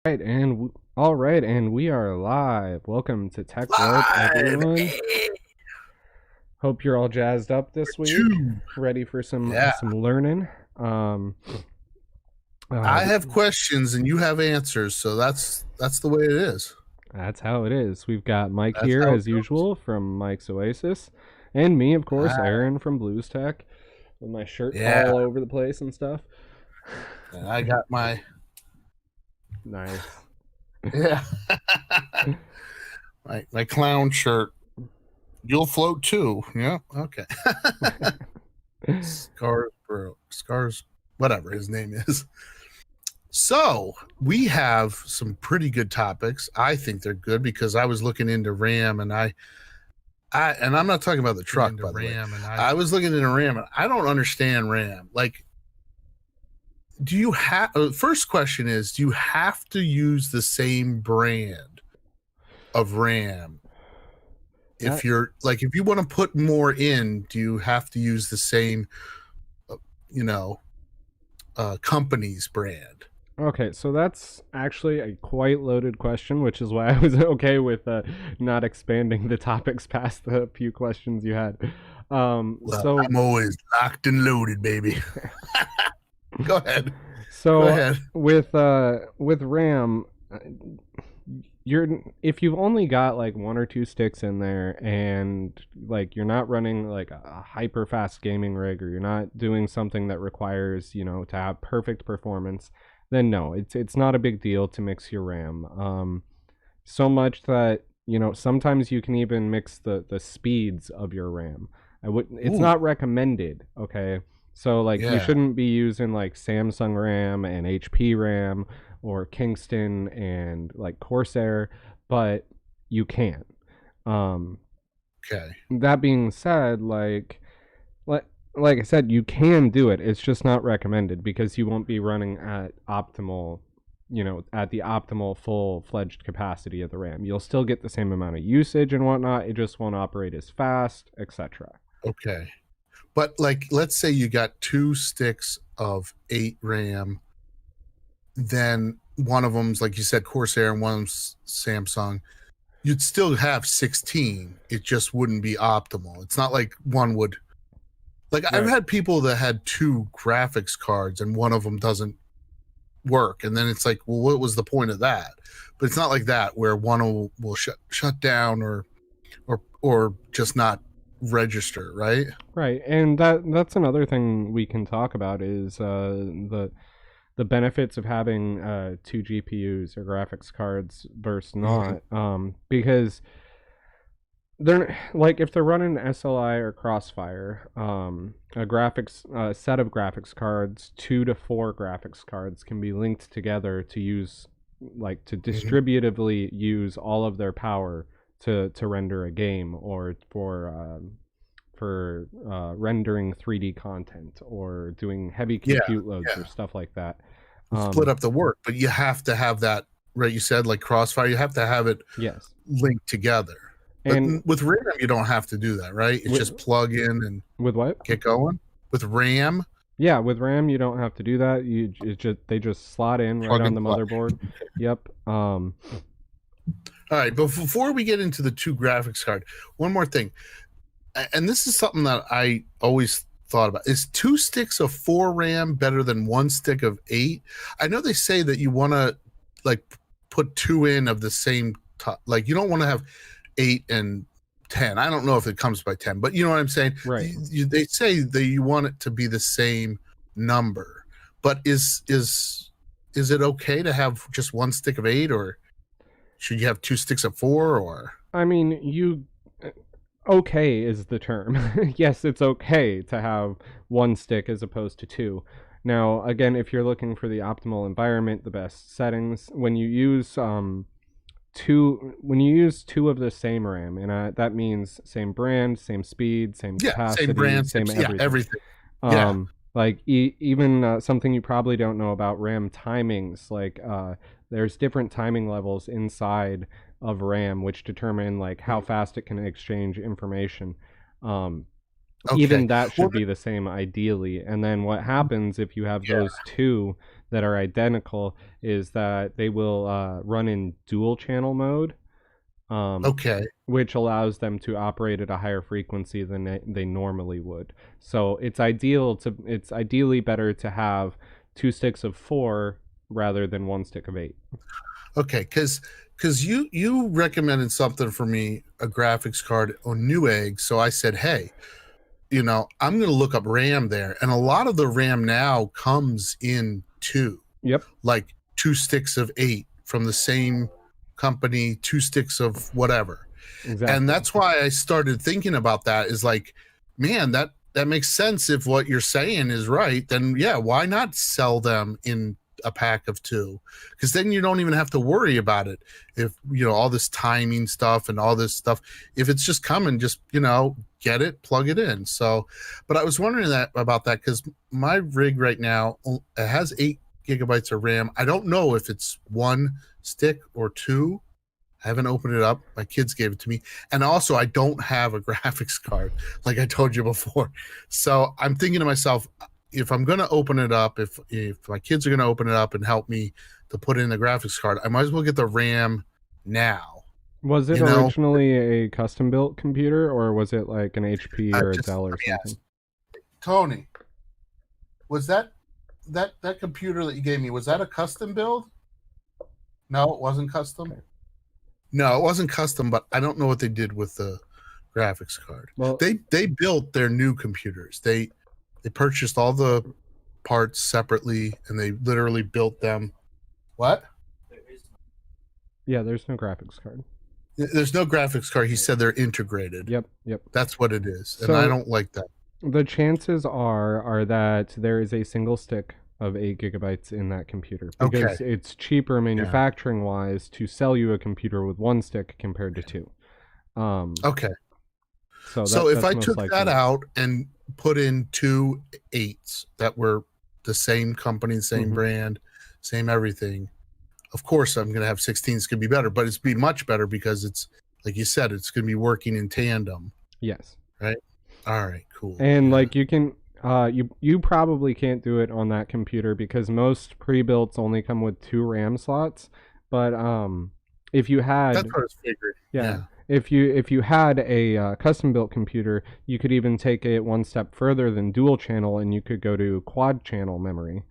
All right, and we are live. Welcome to Tech Warp, Live. everyone. Hope you're all jazzed up this week, Two. ready for some Yeah. some learning. Um, I uh, have questions and you have answers, so that's the way it is. that's how it is. We've got Mike That's here how it as goes. usual from Mike's Oasis, and me, of course, Ah, Aaron from BlusTech, with my shirt yeah. all over the place and stuff. And I got my Nice. yeah my clown shirt. You'll float too. Yeah. Okay. Scars, whatever his name is. So we have some pretty good topics. I think they're good because I was looking into RAM and and I'm not talking about the truck, by the way. I was looking into RAM and I don't understand RAM. Like, do you have? First question is, do you have to use the same brand of RAM? If you're like, if you want to put more in, do you have to use the same, company's brand? Okay, so that's actually a quite loaded question, which is why I was okay with not expanding the topics past the few questions you had. So I'm always locked and loaded, baby. Go ahead. So Go ahead. with RAM, you're if you've only got like one or two sticks in there, and like you're not running like a hyper fast gaming rig, or you're not doing something that requires to have perfect performance, then no, it's not a big deal to mix your RAM. So much that sometimes you can even mix the speeds of your RAM. It's Ooh, not recommended, okay? So like you yeah. shouldn't be using like Samsung RAM and HP RAM or Kingston and like Corsair, but you can. Um Okay. that being said, like like I said, you can do it. It's just not recommended because you won't be running at optimal, at the optimal full-fledged capacity of the RAM. You'll still get the same amount of usage and whatnot. It just won't operate as fast, etc. Okay. But like, let's say you got two sticks of 8 RAM, then one of them's like you said Corsair and one of them's Samsung. You'd still have 16. It just wouldn't be optimal. It's not like one would. Like, I've Right. had people that had two graphics cards and one of them doesn't work, and then it's like, well, what was the point of that? But it's not like that where one will shut down or just not register, right? Right, and that's another thing we can talk about is the benefits of having two GPUs or graphics cards versus Mm-hmm. not. Because they're like if they're running SLI or Crossfire, a graphics set of graphics cards, 2 to 4 graphics cards can be linked together to use like to Mm-hmm. distributively use all of their power to render a game or for rendering 3D content or doing heavy Yeah, compute loads yeah. or stuff like that. Split Um, up the work, but you have to have that, right? You said like Crossfire, you have to have it yes, linked together. But and with RAM, you don't have to do that, right? It's with just plug in and with what? get going. With RAM, Yeah, with RAM you don't have to do that. They just slot in right plug on and the play. motherboard. Yep. All right, but before we get into the two graphics card, one more thing, and this is something that I always thought about: is 2 sticks of 4 RAM better than 1 stick of 8? I know they say that you want to like put two in of the same like you don't want to have 8 and 10. I don't know if it comes by 10, but you know what I'm saying. Right. They say that you want it to be the same number, but is it okay to have just 1 stick of 8, or should you have 2 sticks of 4? Or I mean, you okay is the term. Yes, it's okay to have one stick as opposed to two. Now, again, if you're looking for the optimal environment, the best settings, when you use two of the same RAM, and that means same brand, same speed, same yeah, same capacity, brand, same yeah, everything. everything. Yeah. Like even something you probably don't know about RAM timings, like there's different timing levels inside of RAM which determine like how fast it can exchange information. Um, Okay. even that Well, should be the same ideally. And then what happens if you have yeah. those two that are identical is that they will run in dual channel mode, um, Okay. which allows them to operate at a higher frequency than they normally would. So it's ideally better to have two sticks of 4 rather than one stick of 8. Okay. Because you recommended something for me, a graphics card on Newegg. So I said, hey, I'm going to look up RAM there. And a lot of the RAM now comes in two, Yep, like 2 sticks of 8 from the same company, 2 sticks of whatever. And exactly. that's why I started thinking about that is like, man, that makes sense. If what you're saying is right, then yeah, why not sell them in a pack of 2? Because then you don't even have to worry about it. If all this timing stuff and all this stuff, if it's just coming, just get it, plug it in. So, but I was wondering about that because my rig right now, it has 8 GB of RAM. I don't know if it's 1 stick or 2. I haven't opened it up. My kids gave it to me. And also, I don't have a graphics card, like I told you before. So I'm thinking to myself, if I'm going to open it up, if my kids are going to open it up and help me to put in the graphics card, I might as well get the RAM now. Was it originally a custom built computer, or was it like an HP or a Dell or something? Tony, was that computer that you gave me, was that a custom build? No, it wasn't custom. Okay. No, it wasn't custom, but I don't know what they did with the graphics card. Well, they built their new computers. They purchased all the parts separately, and they literally built them. What? Yeah, there's no graphics card. There's no graphics card. He said they're integrated. Yep. That's what it is, and I don't like that. The chances are that there is a single stick of 8 GB in that computer because it's cheaper manufacturing wise to sell you a computer with 1 stick compared to 2. Okay. So if I took that out and put in 2 8s that were the same company, same brand, same everything, of course I'm going to have 16s. It's going to be better, but it's be much better because it's, like you said, it's going to be working in tandem. Yes. Right. All right. Cool. And like you can. You probably can't do it on that computer because most pre-builts only come with 2 RAM slots. But if you had, that's what I was figuring. Yeah. If you had a custom built computer, you could even take it one step further than dual channel, and you could go to quad channel memory,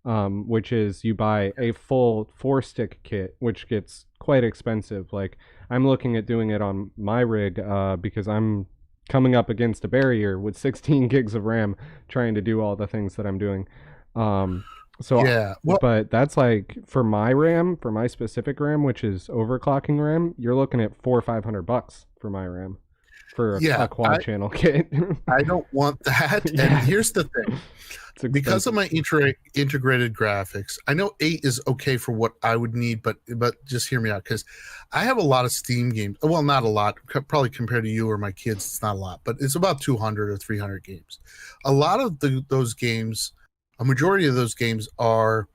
which is you buy a full 4-stick kit, which gets quite expensive. Like I'm looking at doing it on my rig because I'm coming up against a barrier with 16 gigs of RAM trying to do all the things that I'm doing. But that's like for my RAM, for my specific RAM, which is overclocking RAM, you're looking at $400 or $500 for my RAM for a quad channel kit. I don't want that. And here's the thing. Because of my integrated graphics, I know 8 is okay for what I would need, but just hear me out because I have a lot of Steam games. Well, not a lot, probably compared to you or my kids, it's not a lot, but it's about 200 or 300 games. A lot of those games, a majority of those games are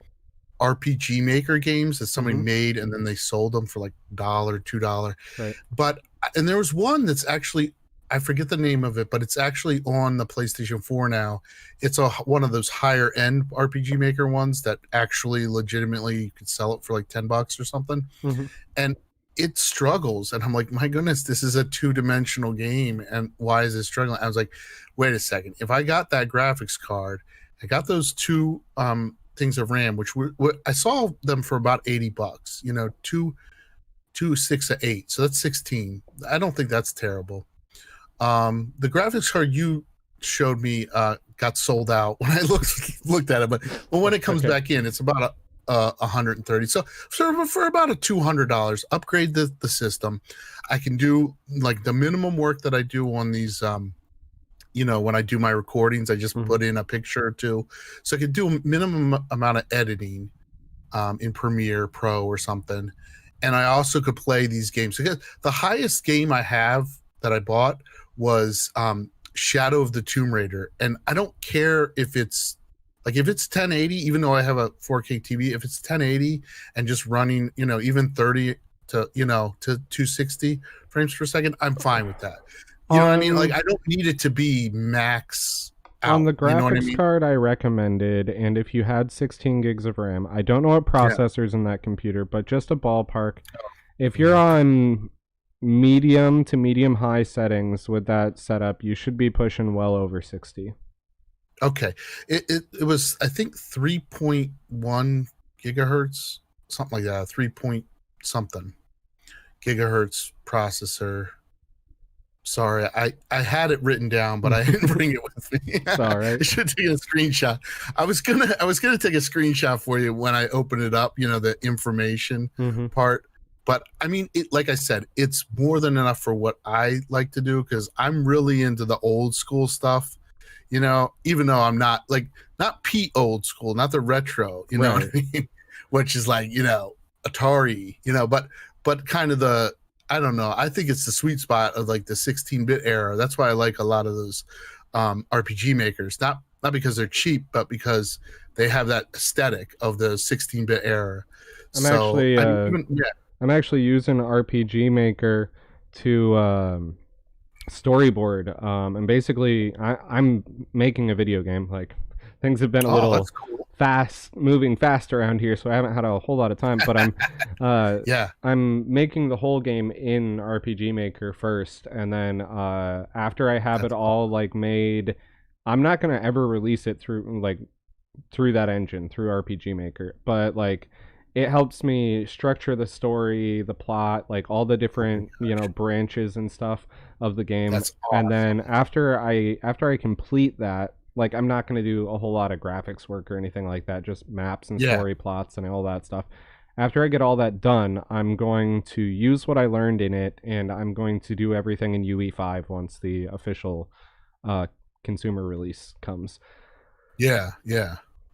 RPG Maker games that somebody made and then they sold them for like $1, $2. Right. And there was one that's actually, I forget the name of it, but it's actually on the PlayStation 4 now. It's one of those higher end RPG Maker ones that actually legitimately you could sell it for like $10 or something. And it struggles. And I'm like, my goodness, this is a 2-dimensional game. And why is it struggling? I was like, wait a second. If I got that graphics card, I got those 2 things of RAM, which I saw them for about $80, 2 6 of 8. So that's 16. I don't think that's terrible. The graphics card you showed me got sold out when I looked at it, but when it comes back in, it's about $130. So for about $200, upgrade the system. I can do like the minimum work that I do on these. When I do my recordings, I just put in a picture or 2, so I could do a minimum amount of editing in Premiere Pro or something, and I also could play these games. Because the highest game I have that I bought was Shadow of the Tomb Raider, and I don't care if it's 1080, even though I have a 4K TV. If it's 1080 and just running, even 30 to 260 frames per second, I'm fine with that. You know what I mean? Like, On I don't need it to be max on out. the You know what I graphics mean? card I recommended, and if you had 16 gigs of RAM, I don't know what Yeah. processor's in that computer, but just a ballpark. If you're Mm. on medium to medium high settings with that setup, you should be pushing well over 60. Okay. It was, I think, 3.1 gigahertz, something like that, 3 point something gigahertz processor. Sorry, I had it written down, but I didn't bring it with me. It's all right. I should take a screenshot. I was gonna take a screenshot for you when I open it up, the information Mm-hmm. part. But I mean, like I said, it's more than enough for what I like to do, because I'm really into the old school stuff. Even though I'm not Pete old school, not the retro, you know what I mean? Which is like, Atari, but kind of I don't know. I think it's the sweet spot of like the 16-bit era. That's why I like a lot of those RPG makers. Not because they're cheap, but because they have that aesthetic of the 16-bit era. I'm actually yeah. I'm actually using RPG Maker to storyboard. And basically, I'm making a video game. Like, things have been a little Cool. moving fast around here, so I haven't had a whole lot of time. But I'm yeah. I'm making the whole game in RPG Maker first, and then after I have it all like made, I'm not gonna ever release it through that engine, through RPG Maker, but like it helps me structure the story, the plot, like all the different branches and stuff of the game. That's awesome. And then after I complete that, like I'm not going to do a whole lot of graphics work or anything like that, just maps and story plots and all that stuff. After I get all that done, I'm going to use what I learned in it, and I'm going to do everything in UE5 once the official consumer release comes. Yeah.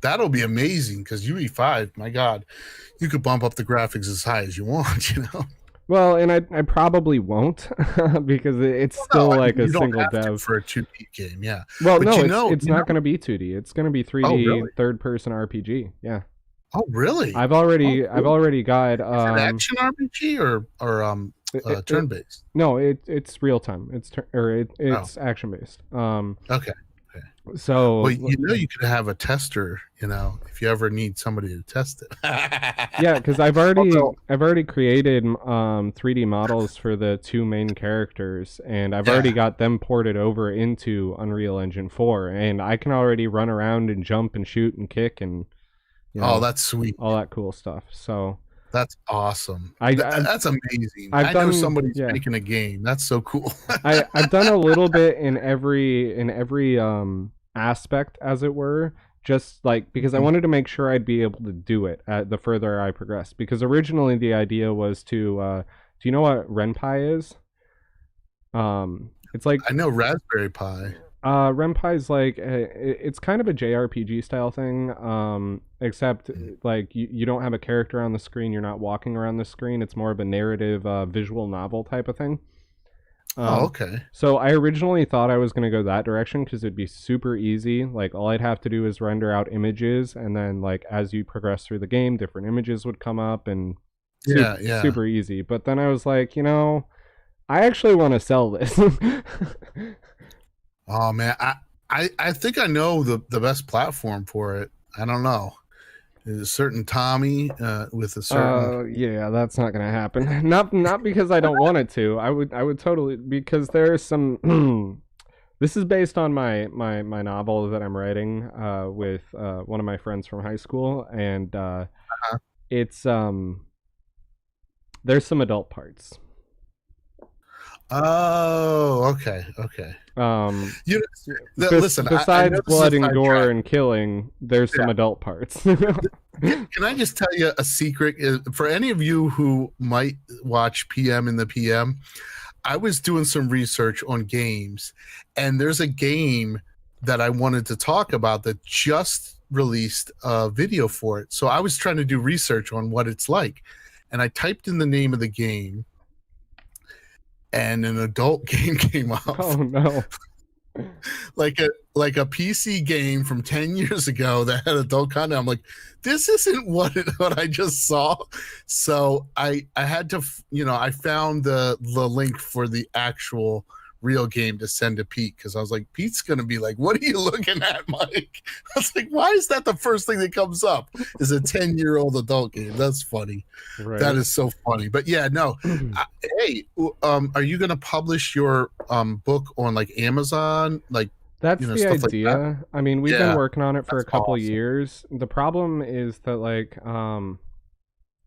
That'll be amazing, because UE5, my God, you could bump up the graphics as high as you want, Well, and I probably won't because it's still like a single dev for a 2D game. Yeah. Well, but no, it's not going to be 2D. It's going to be 3D really? third-person RPG. Yeah. Oh, really? I've already got Is it action RPG or turn-based? No, it's real time. It's action-based. Okay. So, well, you could have a tester, if you ever need somebody to test it. Yeah, because I've already created 3D models for the two main characters, and I've already got them ported over into Unreal Engine 4, and I can already run around and jump and shoot and kick and that's sweet, all that cool stuff. So that's awesome. That's amazing. I know somebody's making a game. That's so cool. I've done a little bit in every aspect, as it were, just like because I wanted to make sure I'd be able to do it the further I progressed. Because originally the idea was to do you know what Ren'Py is? It's like, I know Raspberry Pi. Ren'Py is like it's kind of a JRPG style thing, except like you don't have a character on the screen, you're not walking around the screen. It's more of a narrative visual novel type of thing. Okay. So I originally thought I was going to go that direction because it'd be super easy. Like all I'd have to do is render out images, and then like as you progress through the game, different images would come up, and super easy. But then I was like, I actually want to sell this. Oh man, I think I know the best platform for it. I don't know. There's a certain Tommy with a certain. Yeah, that's not gonna happen. Not because I don't want it to. I would totally, because there's some. This is based on my novel that I'm writing with one of my friends from high school, and it's there's some adult parts. Oh, okay. Listen, besides blood and gore and killing, there's some adult parts. Can I just tell you a secret? For any of you who might watch PM in the PM, I was doing some research on games, and there's a game that I wanted to talk about that just released a video for it. So I was trying to do research on what it's like, and I typed in the name of the game, and an adult game came up. Oh no. like a PC game from 10 years ago that had adult content. I'm like, this isn't what I just saw. So I had to, I found the link for the actual real game to send to Pete because I was like, Pete's gonna be like, "What are you looking at, Mike?" I was like, "Why is that the first thing that comes up? Is a 10-year-old adult game?" That's funny. That Right. is so funny. But yeah, no. Hey, are you gonna publish your book on like Amazon, like That's the stuff like that? idea. I mean, we've been Yeah, working on it for that's a couple awesome. years. The problem is that like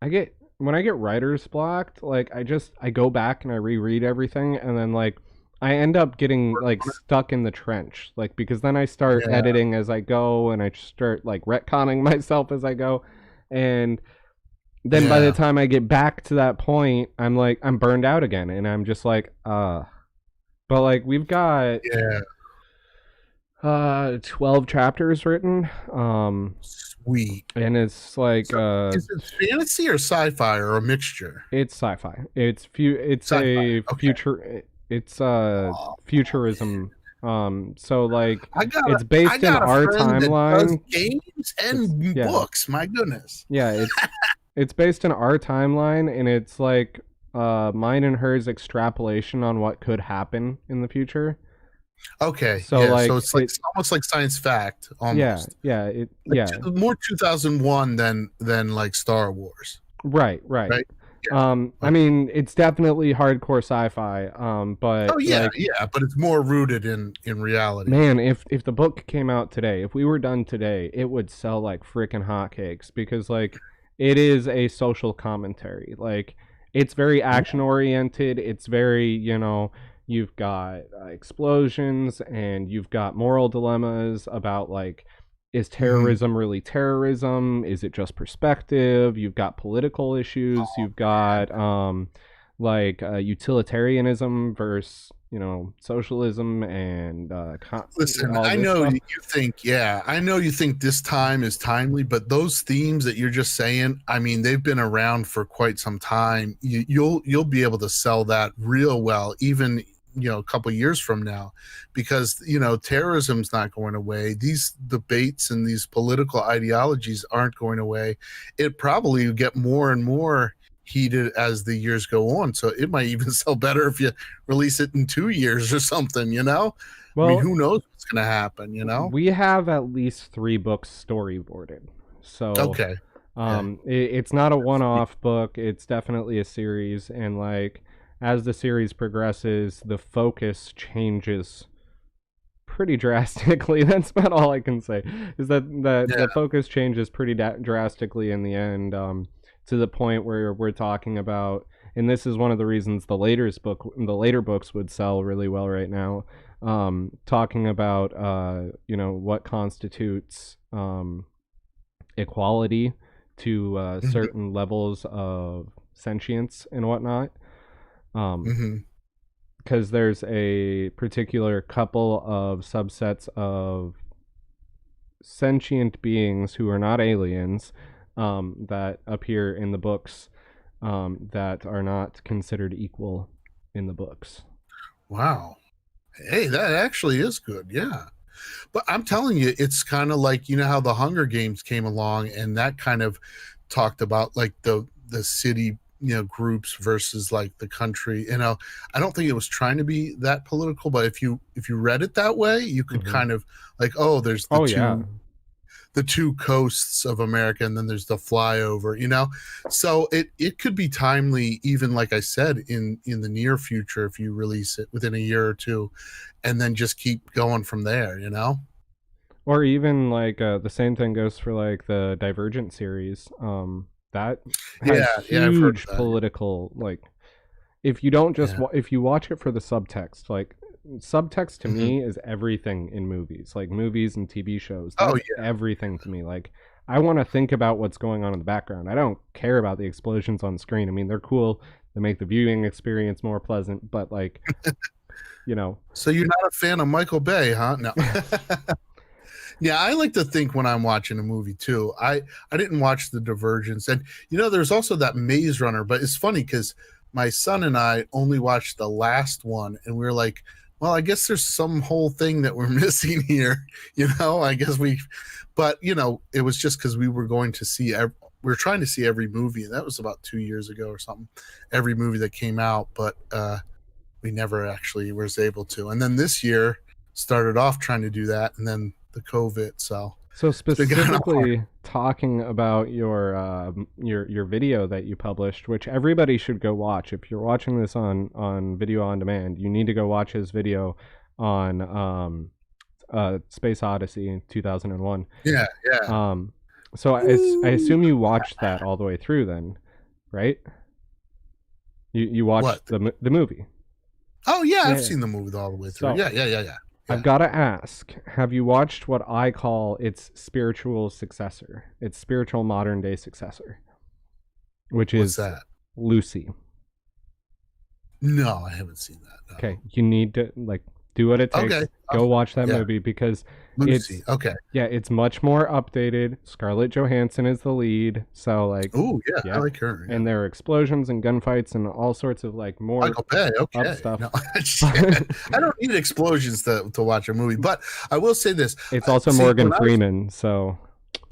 I get when I get writer's blocked, like I go back and I reread everything and then like I end up getting like stuck in the trench. Like because then I start Yeah, editing as I go and I start like retconning myself as I go and then by the yeah, time I get back to that point, I'm like I'm burned out again and I'm just like but like we've got yeah. 12 chapters written Sweet. and it's like So, is it fantasy or sci-fi or a mixture? it's sci-fi. It's Sci-fi. a Okay. future it's Oh, man. futurism. So like I got a it's I based in got a our friend that does timeline. games It's and yeah. books. My goodness. Yeah, it's based in our timeline and it's like mine and hers extrapolation on what could happen in the future. Okay, So yeah. So like it's like it it's almost like science fact, yeah, almost yeah, it like yeah. more 2001 than like Star Wars, Right, right. right? Yeah. I Okay. mean, it's definitely hardcore sci-fi. Oh But yeah, like, yeah. But it's more rooted in reality. man, if the book came out today, if we were done today, it would sell like freaking hotcakes because like it is a social commentary. Like it's very action oriented. It's very you've got explosions and you've got moral dilemmas about like is Mm-hmm. terrorism really terrorism? Is it just perspective? You've got political issues. You've got like utilitarianism versus socialism and Listen, all I this know stuff. you think, yeah, I know you think this time is timely, but those themes that you're just saying, I mean, they've been around for quite some time. You'll be able to sell that real well, even a couple years from now, because terrorism's not going away. These debates and these political ideologies aren't going away. It probably will get more and more heated as the years go on. So it might even sell better if you release it in 2 years or something. I mean, Well, who knows what's going to happen? we have at least 3 books storyboarded, so Okay. Okay. it's not a one-off book. It's definitely a series, and like as the series progresses, the focus changes pretty drastically. That's about all I can say. Is that Yeah. the focus changes pretty drastically in the end, to the point where we're talking about, and this is one of the reasons the later books would sell really well right now. Talking about what constitutes equality to Hmm. certain levels of sentience and whatnot. Um, Hmm. because there's a particular couple of subsets of sentient beings who are not aliens that appear in the books that are not considered equal in the books. Wow. Hey, that actually is good. Yeah. But I'm telling you, it's kind of like, how the Hunger Games came along and that kind of talked about like the city, groups versus like the country. I don't think it was trying to be that political, but if you read it that way, you could Mm-hmm. kind of like, oh, there's the Oh yeah. two coasts of America, and then there's the flyover. So it could be timely, even like I said, in the near future if you release it within a year or two, and then just keep going from there. Or even like the same thing goes for like the Divergent series. That has Yeah, yeah, I've heard huge of that. political like if you don't just Yeah. if you watch it for the subtext, like subtext to Hmm. me is everything in movies, like movies and TV shows. Oh That's yeah. everything to me. Like I want to think about what's going on in the background. I don't care about the explosions on screen. I mean, they're cool. They make the viewing experience more pleasant, but like, you know, So you're not a fan of Michael Bay, huh? No. Yeah, I like to think when I'm watching a movie too. I didn't watch The Divergence, and there's also that Maze Runner. But it's funny because my son and I only watched the last one, and we were like, well, I guess there's some whole thing that we're missing here. I guess but it was just because we were going to see. We were trying to see every movie, and that was about 2 years ago or something. Every movie that came out, but we never actually was able to. And then this year started off trying to do that, and then the COVID. So it's been kind of hard. specifically talking about your video that you published, which everybody should go watch. If you're watching this on video on demand, you need to go watch his video on Space Odyssey in 2001. Yeah, yeah. So I assume you watched that all the way through, then, right? You watched What? the movie. Oh yeah, Yeah, I've yeah. seen the movie all the way through. So Yeah. I've got to ask: have you watched what I call its spiritual successor, its spiritual modern day successor, which What's is that? Lucy? No, I haven't seen that. No. Okay, you need to like do what it takes. Okay. Go watch that Yeah. movie because Lucy. it's Okay. yeah, it's much more updated. Scarlett Johansson is the lead, so like Oh yeah, yeah, I like her. Yeah. and there are explosions and gunfights and all sorts of like more Michael Bay. up Okay. stuff. No, I don't need explosions to watch a movie, but I will say this. It's also See, Morgan Freeman, so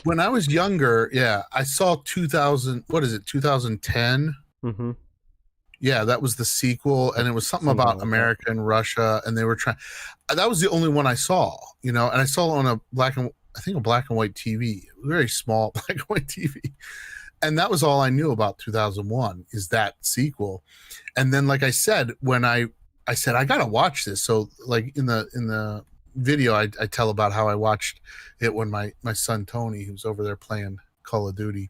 when I was younger, yeah, I saw 2000. What is it? 2010. hmm Yeah, that was the sequel, and it was something Something about like that. America and Russia, and they were trying. That was the only one I saw, and I saw it on a black and white TV, very small black and white TV, and that was all I knew about 2001 is that sequel, and then like I said, when I said I gotta watch this, so like in the video I tell about how I watched it when my son Tony, who's over there playing Call of Duty,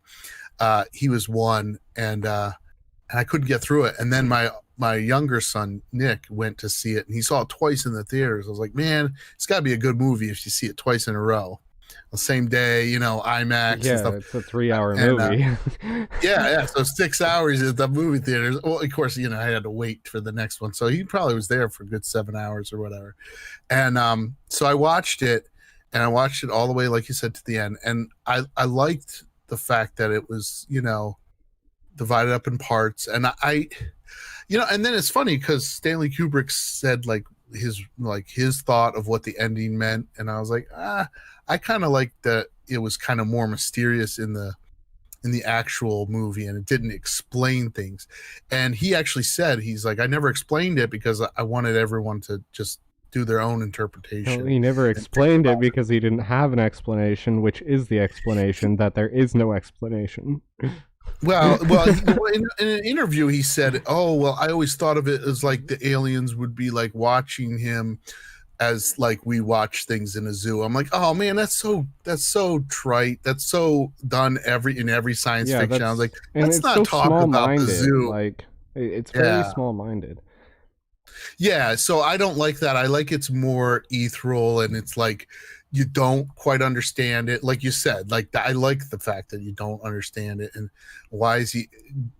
he was one, and I couldn't get through it. And then my younger son Nick went to see it, and he saw it twice in the theaters. I was like, man, it's got to be a good movie if you see it twice in a row, the same day, IMAX and yeah, stuff. it's a 3-hour And, movie. Yeah. So 6 hours at the movie theaters. Well, of course, I had to wait for the next one, so he probably was there for a good 7 hours or whatever. And so I watched it, and I watched it all the way, like you said, to the end. And I liked the fact that it was, divided up in parts, and and then it's funny because Stanley Kubrick said his thought of what the ending meant, and I was like, I kind of like that it was kind of more mysterious in the actual movie, and it didn't explain things. And he actually said, he's like, I never explained it because I wanted everyone to just do their own interpretation. Well, he never explained it because he didn't have an explanation, which is the explanation that there is no explanation. Well, in an interview, he said, "Oh, well, I always thought of it as like the aliens would be like watching him as like we watch things in a zoo." I'm like, "Oh man, that's so trite. That's so done in every science fiction." I was like, "Let's not talk about the zoo." Like, it's very small-minded. Yeah, so I don't like that. I like it's more ethereal, and it's like you don't quite understand it, like you said. Like I like the fact that you don't understand it, and why is he,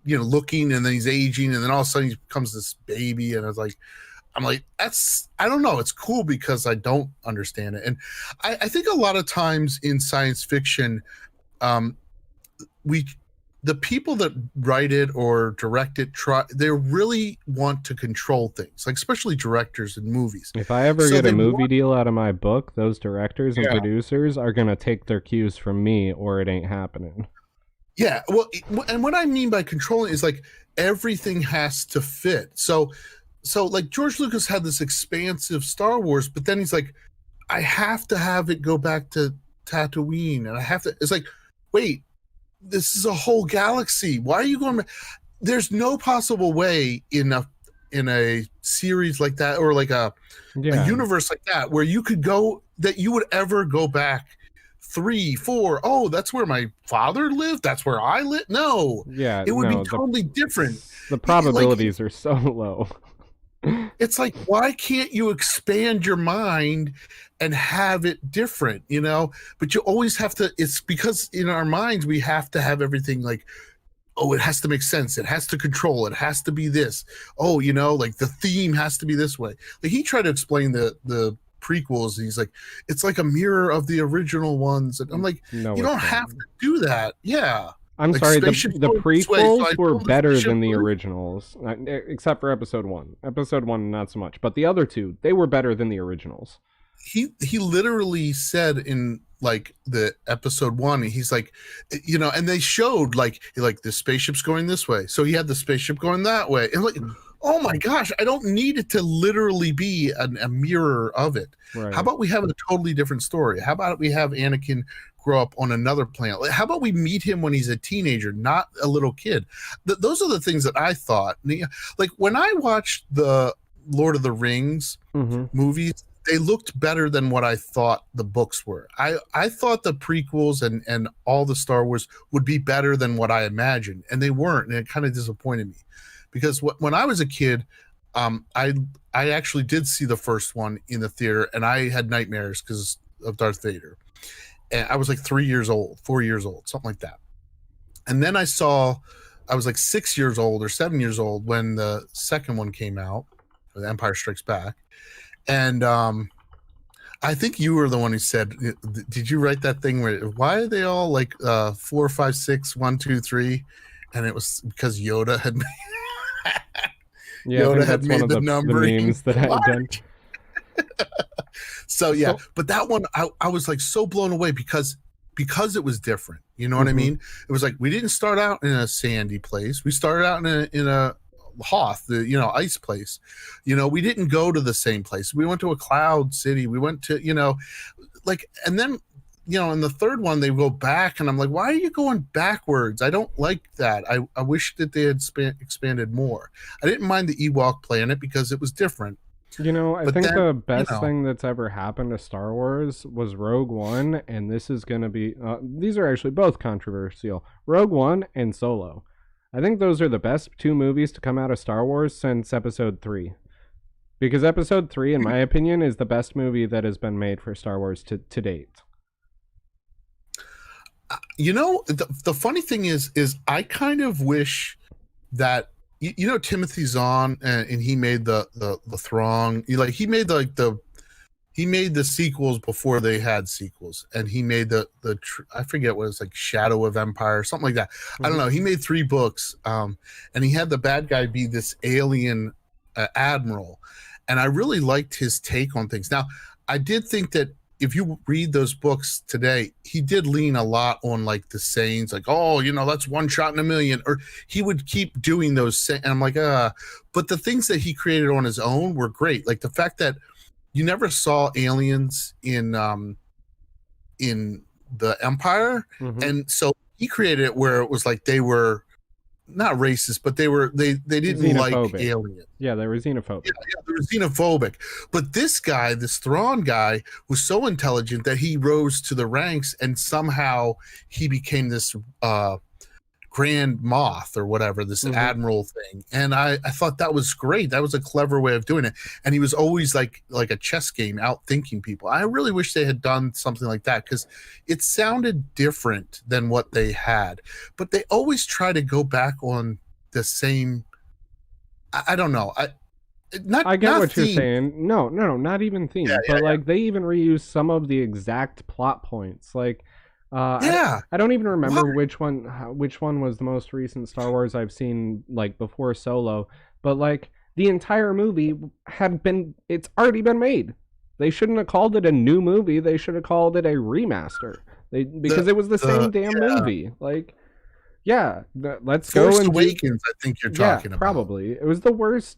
looking, and then he's aging, and then all of a sudden he becomes this baby, and I'm like, I don't know. It's cool because I don't understand it, and I think a lot of times in science fiction, the people that write it or direct it they really want to control things, like especially directors in movies. If I ever get a movie deal out of my book, those directors and producers are gonna take their cues from me, or it ain't happening. Yeah, well, and what I mean by controlling is like everything has to fit. So like George Lucas had this expansive Star Wars, but then he's like, I have to have it go back to Tatooine, and I have to. It's like, wait. This is a whole galaxy. Why are you going? There's no possible way in a series like that, or like a universe like that, where you could go, that you would ever go back 3, 4. Oh, that's where my father lived. That's where I live. No, it would be totally different. The probabilities are so low. It's like, why can't you expand your mind and have it different, but you always have to. It's because in our minds we have to have everything like, oh, it has to make sense, it has to control, it has to be this, oh, like the theme has to be this way. Like he tried to explain the prequels, and he's like, it's like a mirror of the original ones, and I'm like, no, you don't have to do that. I'm like, sorry, the prequels were better than the originals, except for episode 1. Episode 1, not so much. But the other two, they were better than the originals. He literally said in like the episode 1, he's like, and they showed like the spaceship's going this way. So he had the spaceship going that way. And like, oh my gosh, I don't need it to literally be a mirror of it. How Right. about we have a totally different story? How about we have Anakin grow up on another planet? How about we meet him when he's a teenager, not a little kid? Those are the things that I thought. Like when I watched the Lord of the Rings Mm-hmm. movies, they looked better than what I thought the books were. I thought the prequels and all the Star Wars would be better than what I imagined, and they weren't, and it kind of disappointed me. Because when I was a kid, I actually did see the first one in the theater, and I had nightmares because of Darth Vader. And I was like 4 years old, something like that. And then I was like 6 years old or 7 years old when the second one came out, The Empire Strikes Back. And I think you were the one who said, did you write that thing where, why are they all like 4, 5, 6, 1, 2, 3? And it was because Yoda had Yeah, I think that's one of the memes that I had done. So yeah, but that one I was like so blown away because it was different. You know what I mean? It was like we didn't start out in a sandy place. We started out in a Hoth, the ice place. We didn't go to the same place. We went to a cloud city. We went to and then in the third one they go back, and I'm like, why are you going backwards? I don't like that. I wish that they had expanded more. I didn't mind the Ewok planet because it was different. I think the best thing that's ever happened to Star Wars was Rogue One, and this is going to be these are actually both controversial. Rogue One and Solo. I think those are the best two movies to come out of Star Wars since Episode 3. Because Episode 3, in my opinion, is the best movie that has been made for Star Wars to date. The funny thing is I kind of wish that Timothy Zahn, and he made the Throng. He made the sequels before they had sequels, and he made the I forget what it's like, Shadow of Empire, something like that. I don't know. He made 3 books, and he had the bad guy be this alien admiral, and I really liked his take on things. Now, I did think that if you read those books today, he did lean a lot on like the sayings, like, oh, that's one shot in a million, or he would keep doing those. And I'm like, but the things that he created on his own were great. Like the fact that you never saw aliens in the Empire. And so he created it where it was like they were not racist, but they didn't like aliens. Yeah, they were xenophobic. Yeah, they were xenophobic. But this guy, this Thrawn guy, was so intelligent that he rose to the ranks, and somehow he became this Grand Moff or whatever, this admiral thing. And I thought that was great. That was a clever way of doing it. And he was always like a chess game, out thinking people. I really wish they had done something like that, because it sounded different than what they had. But they always try to go back on the same. I don't know. I get what you're saying. No, not even theme. But they even reuse some of the exact plot points. Like, I don't even remember which one was the most recent Star Wars I've seen, like before Solo. But like the entire movie it's already been made. They shouldn't have called it a new movie. They should have called it a remaster. Because it was the same damn movie. Like. Yeah, let's go. Force Awakens, I think you're talking about. Probably. It was the worst.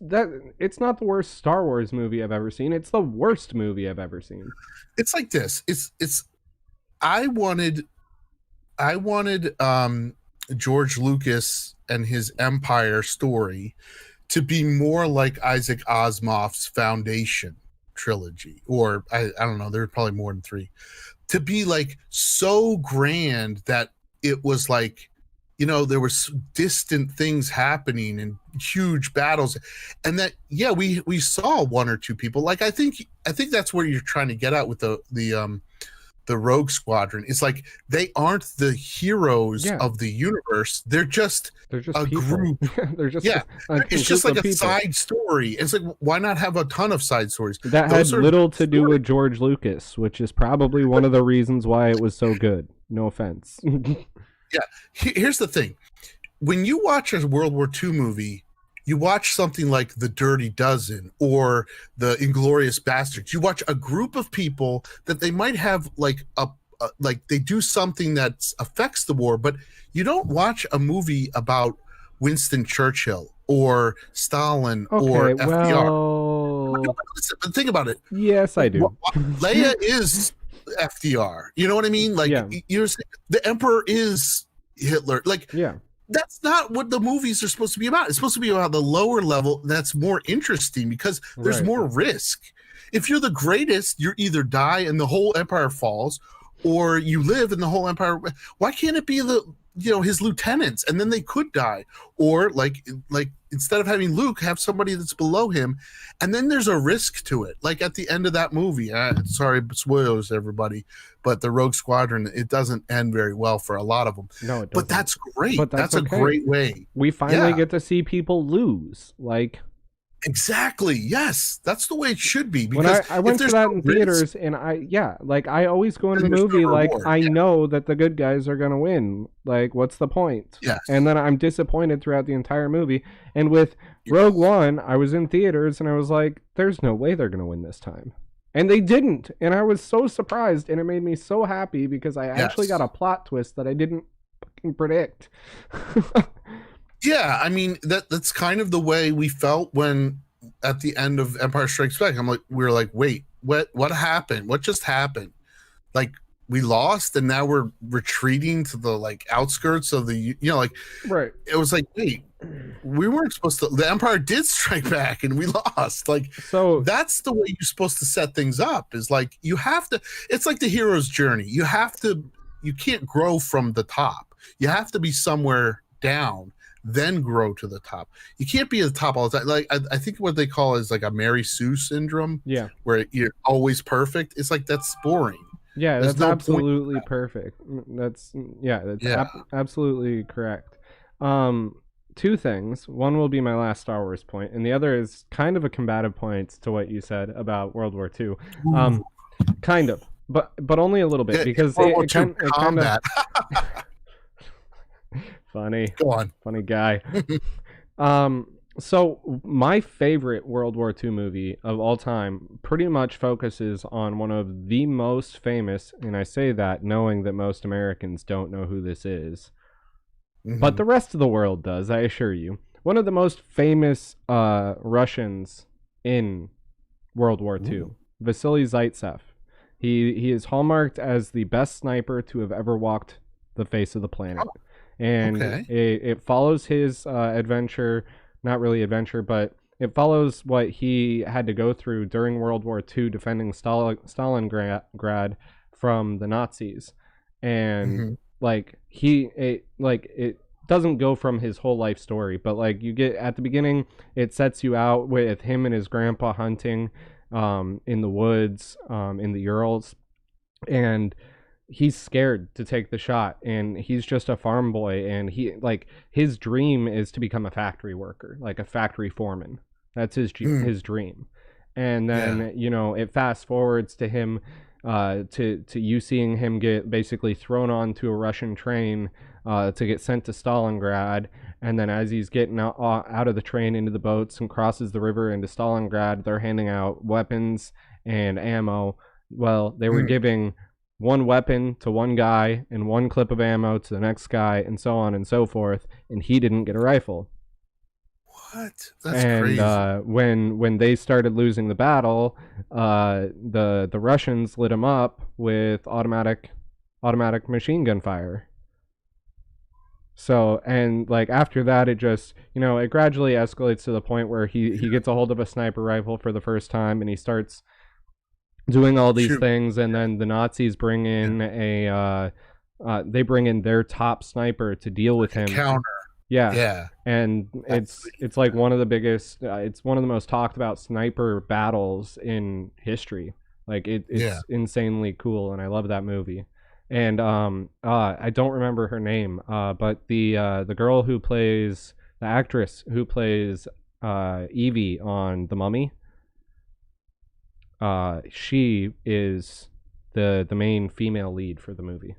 It's not the worst Star Wars movie I've ever seen. It's the worst movie I've ever seen. It's like this. I wanted George Lucas and his Empire story to be more like Isaac Asimov's Foundation trilogy, or I don't know. There were probably more than 3. To be like so grand that it was like, there were distant things happening and huge battles, and that we saw 1 or 2 people. Like I think that's where you're trying to get at with the Rogue Squadron. It's like they aren't the heroes of the universe. They're just a people. group. It's just like a side story. It's like, why not have a ton of side stories? That had little to do with George Lucas, which is probably one of the reasons why it was so good. No offense. Yeah, here's the thing. When you watch a World War II movie, you watch something like The Dirty Dozen or The Inglourious Basterds. You watch a group of people that they might have like they do something that affects the war, but you don't watch a movie about Winston Churchill or Stalin or Okay, FDR. No, well, listen, but think about it. yes, I do. Leia is FDR. You know what I mean? Like Yeah. you're saying the Emperor is Hitler. Like Yeah. that's not what the movies are supposed to be about. It's supposed to be about the lower level. That's more interesting because there's Right. more risk. If you're the greatest, you either die and the whole empire falls, or you live and the whole empire. Why can't it be his lieutenants and then they could die, or like instead of having Luke, have somebody that's below him, and then there's a risk to it. Like at the end of that movie, sorry, spoilers everybody, but the Rogue Squadron, it doesn't end very well for a lot of them. No, it doesn't. But that's great. But that's okay. a great way. We finally get to see people lose. Like exactly. Yes, that's the way it should be. Because when I went to that in theaters, and I always go into the movie like I know that the good guys are gonna win. Like, what's the point? Yes. And then I'm disappointed throughout the entire movie. And with Rogue One, I was in theaters and I was like, "There's no way they're gonna win this time." And they didn't, and I was so surprised, and it made me so happy because I actually got a plot twist that I didn't fucking predict. Yeah, I mean that's kind of the way we felt when at the end of Empire Strikes Back. We were like, wait, what happened? What just happened? Like we lost and now we're retreating to the like outskirts of the right. It was like, wait, we weren't supposed to. The Empire did strike back and we lost. Like, so that's the way you're supposed to set things up. Is like you have to. It's like the hero's journey. You can't grow from the top. You have to be somewhere down, then grow to the top. You can't be at the top all the time. Like I think what they call is like a Mary Sue syndrome. Yeah, where you're always perfect. It's like that's boring. Yeah, that's absolutely perfect. That's absolutely correct. Two things. One will be my last Star Wars point, and the other is kind of a combative point to what you said about World War II. Kind of, but only a little bit because it kind of funny. Go on, funny guy. So my favorite World War II movie of all time pretty much focuses on one of the most famous, and I say that knowing that most Americans don't know who this is, but the rest of the world does, I assure you. One of the most famous Russians in World War II, Vasily Zaitsev. He is hallmarked as the best sniper to have ever walked the face of the planet. And it follows his adventure. Not really adventure, but it follows what he had to go through during World War II defending Stalingrad from the Nazis. And it doesn't go from his whole life story, but like you get at the beginning, it sets you out with him and his grandpa hunting in the woods, in the Urals, and he's scared to take the shot, and he's just a farm boy, and his dream is to become a factory worker, like a factory foreman. That's his dream. And then it fast forwards to him to you seeing him get basically thrown onto a Russian train to get sent to Stalingrad, and then as he's getting out of the train into the boats and crosses the river into Stalingrad, they're handing out weapons and ammo. Well, they were giving one weapon to one guy and one clip of ammo to the next guy, and so on and so forth, and he didn't get a rifle. What? That's crazy. And when they started losing the battle, the Russians lit him up with automatic machine gun fire. So, and like after that, it just it gradually escalates to the point where he gets a hold of a sniper rifle for the first time, and he starts doing all these things, and then the Nazis bring in they bring in their top sniper to deal with him. Counter. Yeah. And it's like one of the biggest, it's one of the most talked about sniper battles in history. Like it's insanely cool, and I love that movie. And I don't remember her name, but the girl who plays, the actress who plays Evie on The Mummy, she is the main female lead for the movie.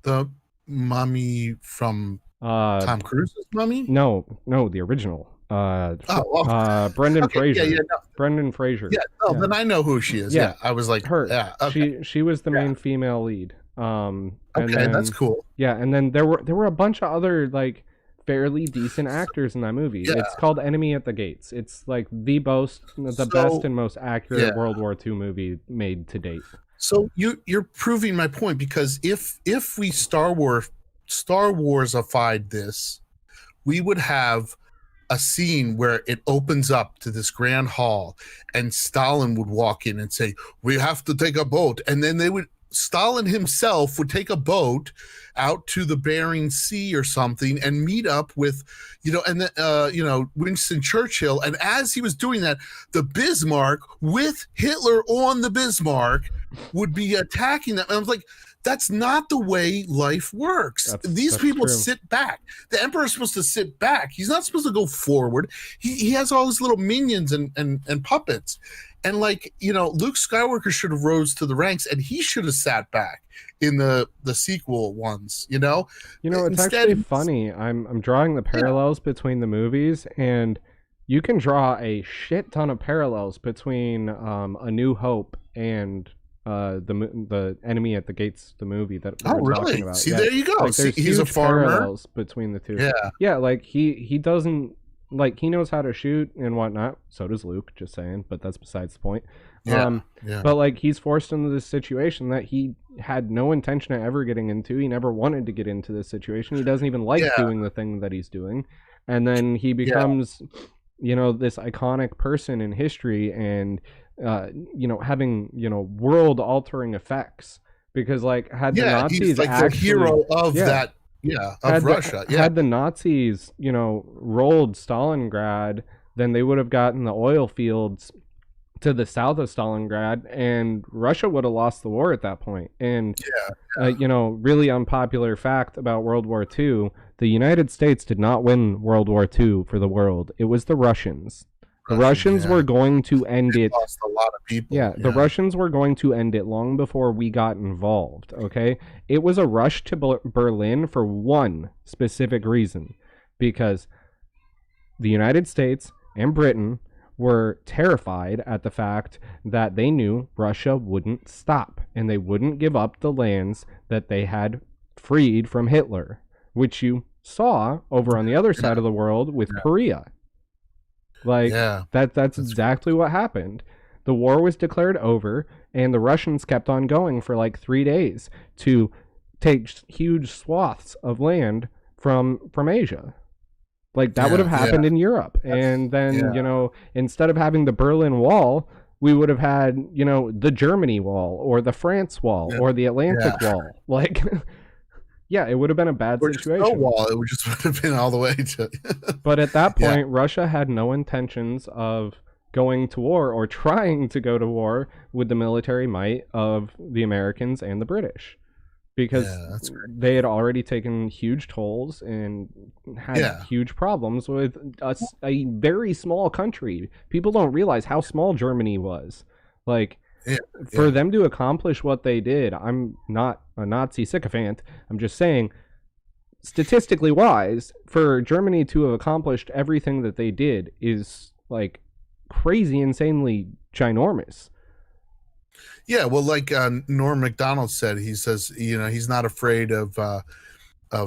The Mummy from Tom Cruise's Mummy? No, the original. Brendan Fraser. Brendan Fraser. Then I know who she is. Yeah, I was like her. Yeah, okay. She was the main female lead. That's cool. Yeah, and then there were a bunch of other like fairly decent actors in that movie. Yeah. It's called Enemy at the Gates. It's like the best and most accurate World War II movie made to date. So you're proving my point, because if we Star Warsified this, we would have a scene where it opens up to this grand hall, and Stalin would walk in and say, "We have to take a boat," and then Stalin himself would take a boat out to the Bering Sea or something and meet up with, Winston Churchill. And as he was doing that, the Bismarck, with Hitler on the Bismarck, would be attacking them. And I was like, that's not the way life works. These people sit back. The Emperor's supposed to sit back. He's not supposed to go forward. He has all his little minions and puppets. And Luke Skywalker should have rose to the ranks, and he should have sat back in the sequel ones. It's actually funny. I'm drawing the parallels between the movies, and you can draw a shit ton of parallels between A New Hope and the Enemy at the Gates, the movie that we're talking about. See, there you go. There's he's a farmer. Parallels between the two. Yeah. He doesn't, he knows how to shoot and whatnot. So does Luke. Just saying, but that's besides the point. But he's forced into this situation that he had no intention of ever getting into. He never wanted to get into this situation. He doesn't even like doing the thing that he's doing, and then he becomes, this iconic person in history, and having world altering effects, because had the Nazis he's actually the hero of that of Russia. Had the Nazis rolled Stalingrad, then they would have gotten the oil fields to the south of Stalingrad, and Russia would have lost the war at that point. And really unpopular fact about World War II, the United States did not win World War II for the world. It was the Russians. The Russians were going to end it. Lost a lot of people. The Russians were going to end it long before we got involved, okay? It was a rush to Berlin for one specific reason, because the United States and Britain were terrified at the fact that they knew Russia wouldn't stop, and they wouldn't give up the lands that they had freed from Hitler, which you saw over on the other side of the world with Korea. That's exactly what happened. The war was declared over, and the Russians kept on going for 3 days to take huge swaths of land from Asia. That would have happened in Europe. And then, instead of having the Berlin Wall, we would have had, the Germany Wall or the France Wall or the Atlantic Wall. It would have been a bad situation. No wall. It would just would have been all the way to. But at that point, Russia had no intentions of going to war or trying to go to war with the military might of the Americans and the British, because they had already taken huge tolls and had huge problems with a very small country. People don't realize how small Germany was. For them to accomplish what they did, I'm not a Nazi sycophant. I'm just saying, statistically wise, for Germany to have accomplished everything that they did is crazy, insanely ginormous. Yeah, well, Norm Macdonald said, he says, he's not afraid of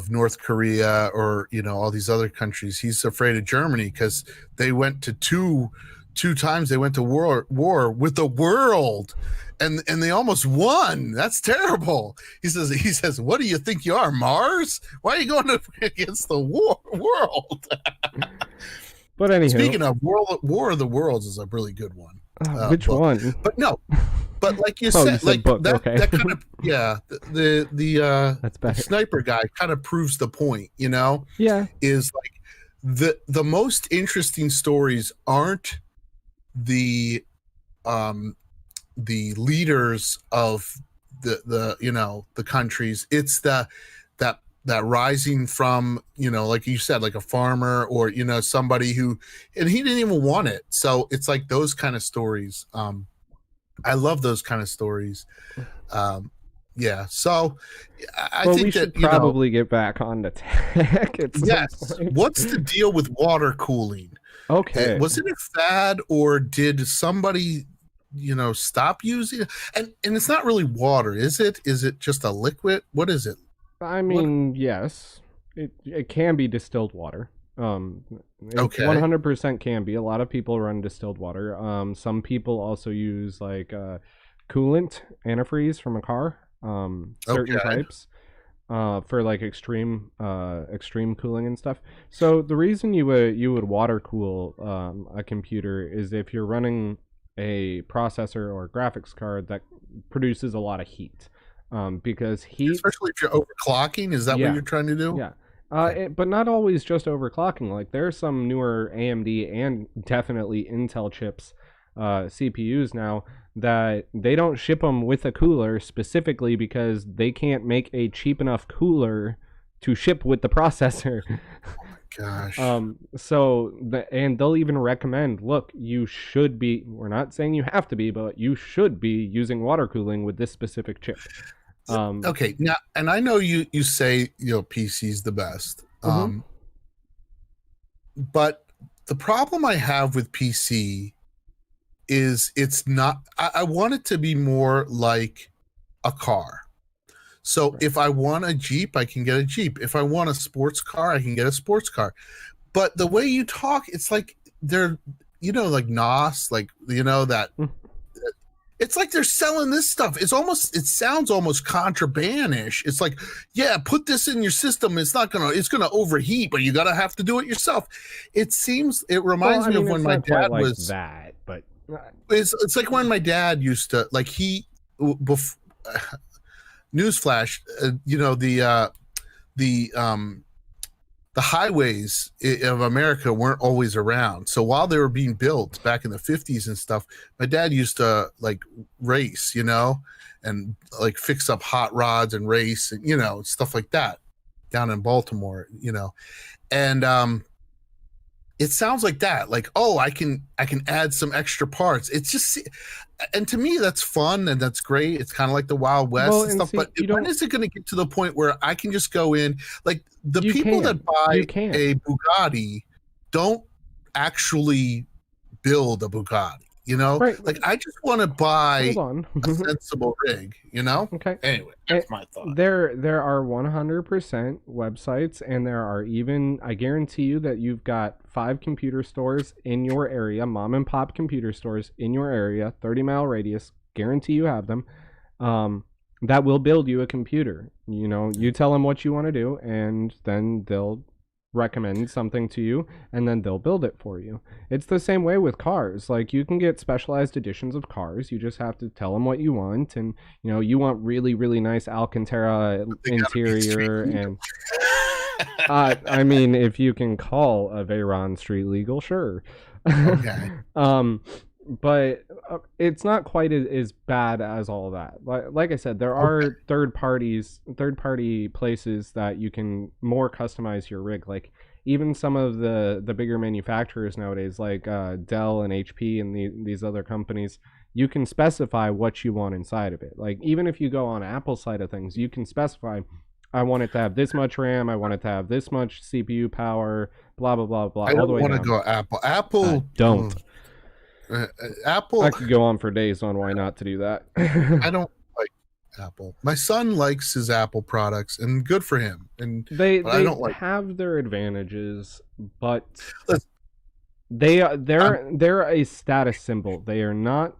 North Korea or all these other countries. He's afraid of Germany because they went to two times they went to war with the world, and they almost won. That's terrible. He says, what do you think you are, Mars? Why are you going against the world? But anyway, speaking of War of the Worlds is a really good one. Which book. One? But no, but like you said, book. Okay. That kind of that's better. Sniper guy kind of proves the point. Is the most interesting stories aren't the leaders of the countries. It's that rising from, like you said, like a farmer or somebody who, and he didn't even want it. So it's those kind of stories. I love those kind of stories. So I think we should probably get back on the tech. Yes. What's the deal with water cooling? Okay. Was it a fad, or did somebody, stop using it? And it's not really water, is it? Is it just a liquid? What is it? I mean, yes. it can be distilled water. It Okay. 100% can be. A lot of people run distilled water. Some people also use like coolant antifreeze from a car. Certain Okay. types for like extreme cooling and stuff. So the reason you would water cool a computer is if you're running a processor or graphics card that produces a lot of heat. Because heat, Especially if you're overclocking, is that what yeah, you're trying to do? yeah. Okay. But not always just overclocking. Like there are some newer AMD and definitely Intel chips, CPUs now that they don't ship them with a cooler specifically because they can't make a cheap enough cooler to ship with the processor. Gosh. And they'll even recommend, look, you should be. We're not saying you have to be, but you should be using water cooling with this specific chip. Okay. Now, and I know you say, PC's the best. Mhm. But the problem I have with PC is it's not. I want it to be more like a car. So Right. if I want a Jeep, I can get a Jeep. If I want a sports car, I can get a sports car. But the way you talk, it's like they're, like NOS, like, that Mm. it's like they're selling this stuff. It sounds almost contrabandish. It's like, yeah, put this in your system. It's gonna overheat, but you gotta have to do it yourself. It Well, reminds I me of mean, when it's my not quite dad like was, that, but it's like when my dad used to, like, newsflash, the the highways of America weren't always around. So while they were being built back in the 50s and stuff, my dad used to like race, and like fix up hot rods and race and, stuff like that down in Baltimore, and it sounds like that, like, oh, I can add some extra parts. It's just, and to me that's fun and that's great. It's kind of like the Wild well, West and and stuff, see, but when is it going to get to the point where I can just go in, like, the you people that can, buy you can, a Bugatti don't actually build a Bugatti, right? like, I just want to Hold buy on. a sensible rig. Okay. Anyway, Eh, that's my thought. there are 100% websites, and there are even, I guarantee you that you've got 5 computer stores in your area, mom and pop computer stores in your area, 30-mile radius. Guarantee you have them. Um, that will build you a computer. You tell them what you want to do, and then they'll recommend something to you, and then they'll build it for you. It's the same way with cars. Like you can get specialized editions of cars. You just have to tell them what you want, and you want really really nice Alcantara They gotta be street interior, legal. and I mean, if you can call a Veyron street legal, sure. Okay. um, but it's not quite as bad as all that. Like I said, there Okay. are third party places that you can more customize your rig. Like even some of the bigger manufacturers nowadays, like Dell and HP and these other companies, you can specify what you want inside of it. Like even if you go on Apple side of things, you can specify, I want it to have this much RAM, I want it to have this much CPU power, blah blah blah blah, I all the don't way want to down. go Apple. Don't. I Apple. could go on for days on why not to do that. I don't like Apple. My son likes his Apple products, and good for him. they But I they don't like. have their advantages, but Listen, I'm they're a status symbol. They are not.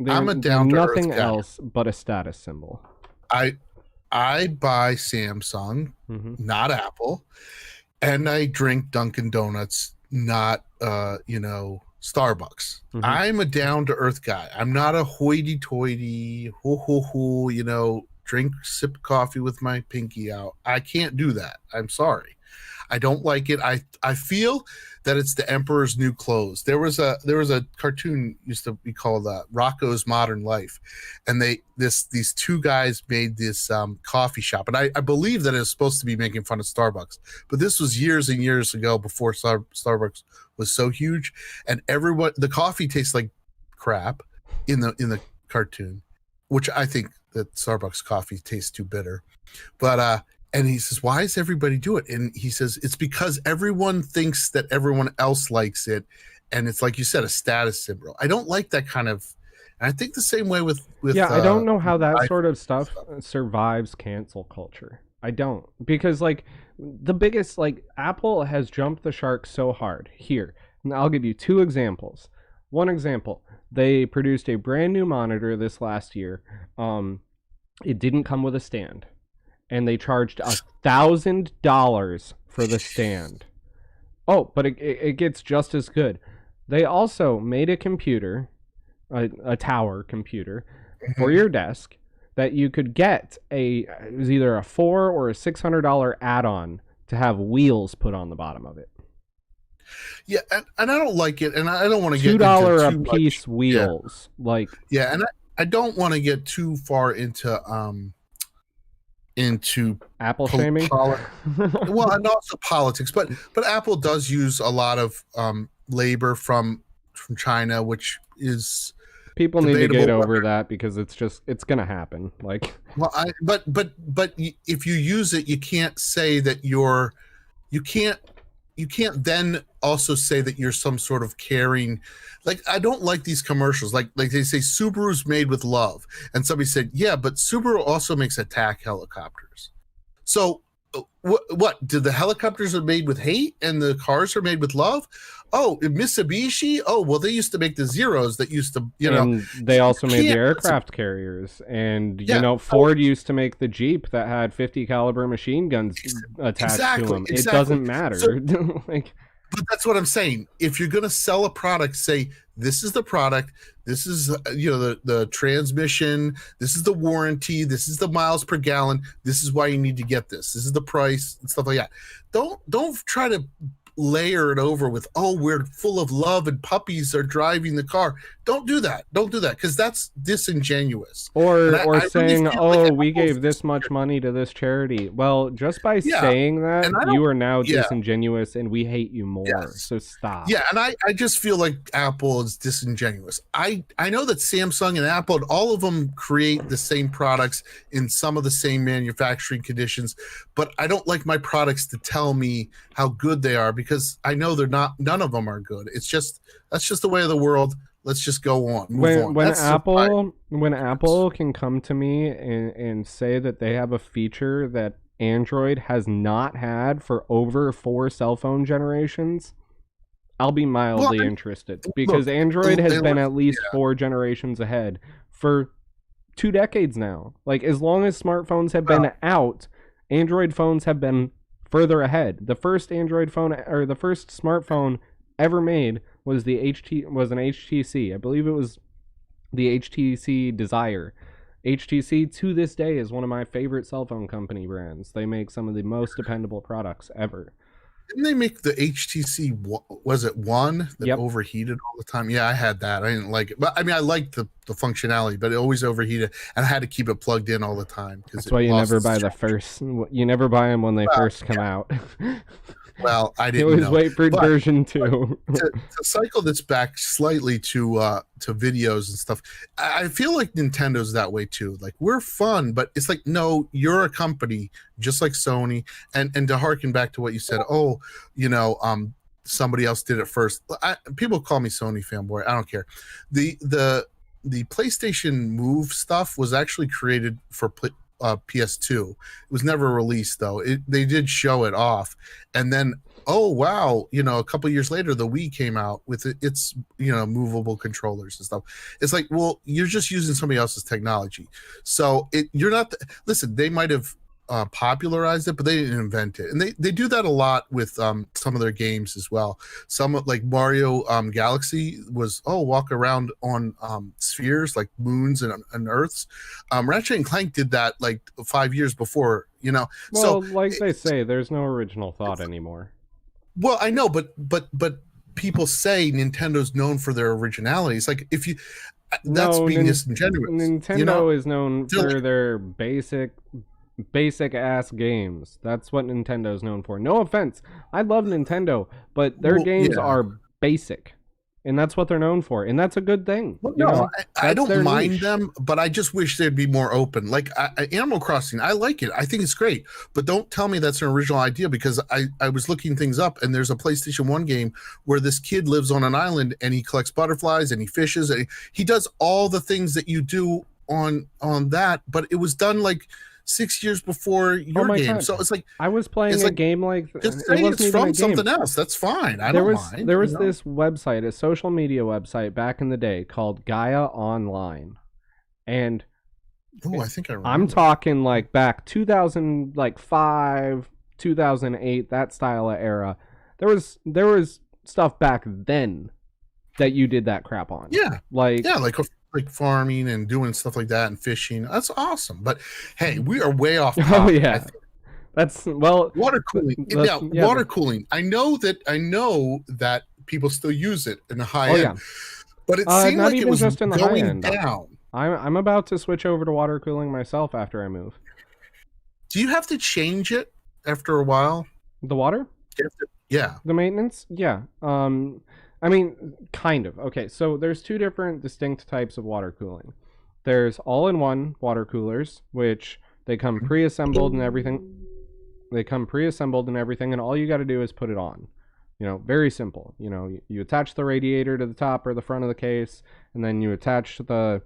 I'm a They're down to earth nothing guy. else but a status symbol. I I buy Samsung, Hmm. not Apple, and I drink Dunkin' Donuts, not Starbucks. Hmm. I'm a down to earth guy. I'm not a hoity toity, drink sip coffee with my pinky out. I can't do that. I'm sorry. I don't like it. I feel that it's the emperor's new clothes. There was a cartoon used to be called Rocco's Modern Life, and these two guys made this coffee shop, and I believe that it's supposed to be making fun of Starbucks, but this was years and years ago before Starbucks was so huge, and everyone, the coffee tastes like crap in the cartoon, which I think that Starbucks coffee tastes too bitter, but and he says, why does everybody do it? And he says, it's because everyone thinks that everyone else likes it. And it's like you said, a status symbol. I don't like that kind of, and I think the same way with Yeah, I don't know how that iPhone sort of and stuff stuff. survives cancel culture. I don't, because like The biggest, like, Apple has jumped the shark so hard. Here, and I'll give you two examples. One example, they produced a brand new monitor this last year. It didn't come with a stand, and they charged $1,000 for the stand. Oh, but it gets just as good. They also made a computer, a tower computer, for your desk that you could get it was either a $400 or a $600 add-on to have wheels put on the bottom of it. Yeah, and I don't like it, and I don't want to get $2 a into too piece much. wheels. Yeah, Like, yeah, and I don't want to get too far into Apple shaming. well, and also politics, but Apple does use a lot of labor from China, which is People need to get debatable over that because it's gonna happen. Like, well, but if you use it, you can't say that you can't then also say that you're some sort of caring. Like, I don't like these commercials. Like they say Subaru's made with love, and somebody said, yeah, but Subaru also makes attack helicopters. So what did the helicopters are made with hate and the cars are made with love? Oh, Mitsubishi. Oh, well, they used to make the Zeros that used to, and they also made the aircraft carriers, and Ford used to make the Jeep that had 50 caliber machine guns attached to them. It doesn't matter. So, like, but that's what I'm saying. If you're going to sell a product, say this is the product, this is the transmission, this is the warranty, this is the miles per gallon, this is why you need to get this. This is the price and stuff like that. Don't try to layer it over with, oh, we're full of love and puppies are driving the car. Don't do that because that's disingenuous. Or saying, really oh, we gave this much money to this charity. Well, just by saying that, you are now disingenuous and we hate you more. Yes. So stop. Yeah, and I just feel like Apple is disingenuous. I know that Samsung and Apple, all of them create the same products in some of the same manufacturing conditions, but I don't like my products to tell me how good they are because I know they're not. None of them are good. That's just the way of the world. Let's just go on. When Apple can come to me and say that they have a feature that Android has not had for over 4 cell phone generations, I'll be mildly interested because Android has been at least 4 generations ahead for 2 decades now. Like, as long as smartphones have been out, Android phones have been further ahead. The first Android phone or the first smartphone ever made was an HTC. I believe it was the HTC Desire. HTC to this day is one of my favorite cell phone company brands. They make some of the most dependable products ever. Didn't they make the HTC, was it one that overheated all the time? Yeah, I had that. I didn't like it. But I mean, I liked the functionality, but it always overheated. And I had to keep it plugged in all the time. That's why you never buy you never buy them when they first come out. Well, I didn't always wait for version 2. to cycle this back slightly to videos and stuff, I feel like Nintendo's that way too. Like, we're fun, but it's like, no, you're a company just like Sony. And to harken back to what you said, somebody else did it first. People call me Sony fanboy. I don't care. The PlayStation Move stuff was actually created for PS2. It was never released though. They did show it off, and then oh wow, a couple years later the Wii came out with its movable controllers and stuff. It's like, well, you're just using somebody else's technology, so you're not. Listen, they might have popularized it, but they didn't invent it, and they do that a lot with some of their games as well. Some like Mario Galaxy was walk around on spheres like moons and Earths. Ratchet and Clank did that like 5 years before, well, so like they say, there's no original thought anymore. Well, I know, but people say Nintendo's known for their originality. It's like, if you being disingenuous. Nintendo is known for their basic ass games. That's what Nintendo's known for. No offense, I love Nintendo, but their games are basic, and that's what they're known for, and that's a good thing. Well, I don't mind them, but I just wish they'd be more open. Like Animal Crossing, I like it. I think it's great, but don't tell me that's an original idea, because I was looking things up, and there's a PlayStation 1 game where this kid lives on an island and he collects butterflies and he fishes and he does all the things that you do on that, but it was done like 6 years before Oh your my game. god! So it's like I was playing a game like just it say wasn't it's even a from game. something else. That's fine. I There don't was mind. there was this website, a social media website back in the day called Gaia Online, and Oh, I think I remember. I'm talking like back 2005, 2008, that style of era. There was stuff back then that you did that crap on. Yeah, like farming and doing stuff like that and fishing. That's awesome. But hey, we are way off topic. Oh yeah, that's water cooling. Water cooling. I know that people still use it in the high end. Yeah. But it seemed like it was just in the going high end. Down. I'm about to switch over to water cooling myself after I move. Do you have to change it after a while? The water? Yeah. The maintenance? Yeah. I mean, kind of. Okay, so there's two different distinct types of water cooling. There's all-in-one water coolers, which they come pre-assembled and everything. And all you got to do is put it on. Very simple. You attach the radiator to the top or the front of the case, and then you attach the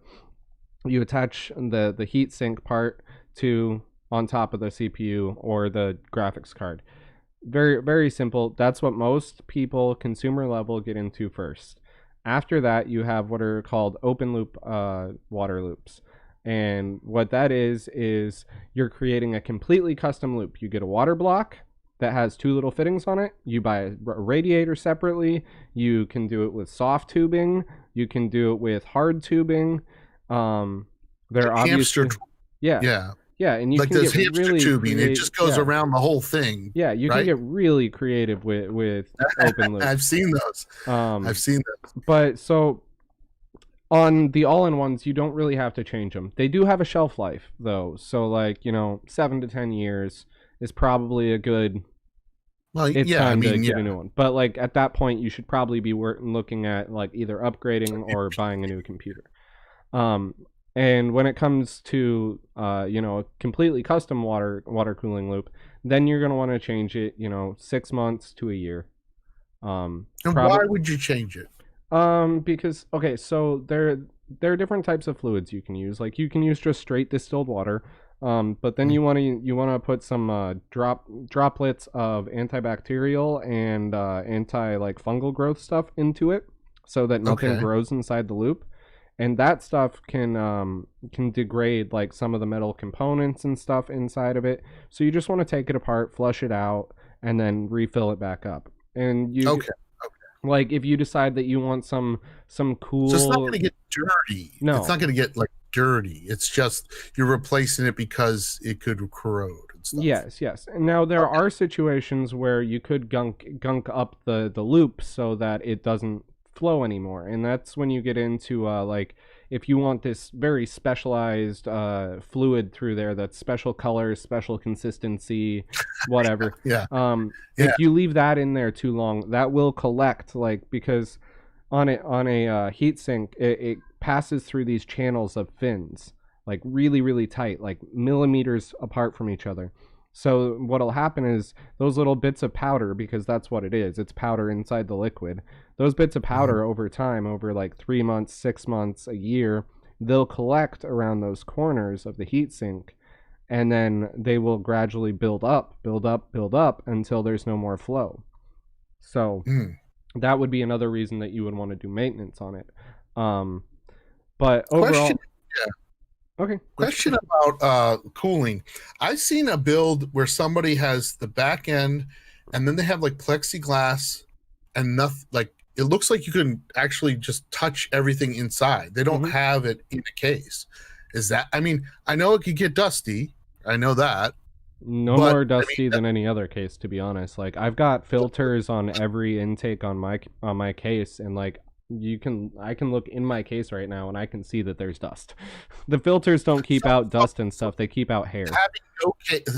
heat sink part to on top of the CPU or the graphics card. Very, very simple. That's what most people, consumer level, get into first. After that, you have what are called open loop water loops. And what that is you're creating a completely custom loop. You get a water block that has two little fittings on it. You buy a radiator separately. You can do it with soft tubing. You can do it with hard tubing. They're obviously yeah, and you like can this get hamster really tubing. It just goes around the whole thing. Yeah, you can get really creative with open loops. I've seen those. But so on the all-in-ones, you don't really have to change them. They do have a shelf life though, so 7 to 10 years is probably a good. Well, it's time to get a new one. But at that point, you should probably be looking at either upgrading or buying a new computer. And when it comes to a completely custom water cooling loop, then you're going to want to change it 6 months to a year. And why would you change it? Because so there are different types of fluids you can use. You can use just straight distilled water. But then you want to put some droplets of antibacterial and anti fungal growth stuff into it, so that nothing grows inside the loop. And that stuff can degrade some of the metal components and stuff inside of it. So you just want to take it apart, flush it out, and then refill it back up. And you if you decide that you want some cool, so it's not going to get dirty. No, it's not going to get dirty. It's just you're replacing it because it could corrode and stuff. Yes. And now there are situations where you could gunk up the loop so that it doesn't flow anymore, and that's when you get into if you want this very specialized fluid through there that's special colors, special consistency, whatever. If you leave that in there too long, that will collect because on a heat sink it passes through these channels of fins really, really tight, millimeters apart from each other. So what'll happen is those little bits of powder, because that's what it is, it's powder inside the liquid. Those bits of powder over time, over 3 months, 6 months, a year, they'll collect around those corners of the heatsink, and then they will gradually build up until there's no more flow. So that would be another reason that you would want to do maintenance on it. But overall... Question about cooling. I've seen a build where somebody has the back end, and then they have plexiglass and nothing. It looks like you can actually just touch everything inside. They don't have it in a case. Is that? I mean, I know it could get dusty. I know that. No more dusty than any other case, to be honest. I've got filters on every intake on my case, and I can look in my case right now and I can see that there's dust. The filters don't keep out dust and stuff, they keep out hair.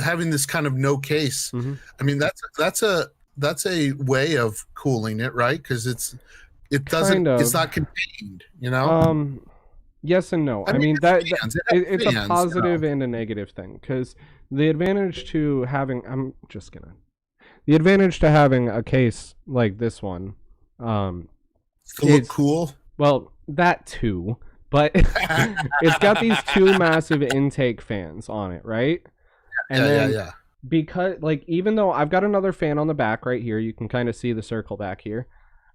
Having this kind of no case, I mean that's a way of cooling it, right? Because it's not contained, Yes and no. I mean it's a positive and a negative thing, because the advantage to having a case like this one, look cool. Well, that too, but it's got these two massive intake fans on it, right? And Yeah, yeah, then yeah. because like even though I've got another fan on the back right here, you can kind of see the circle back here.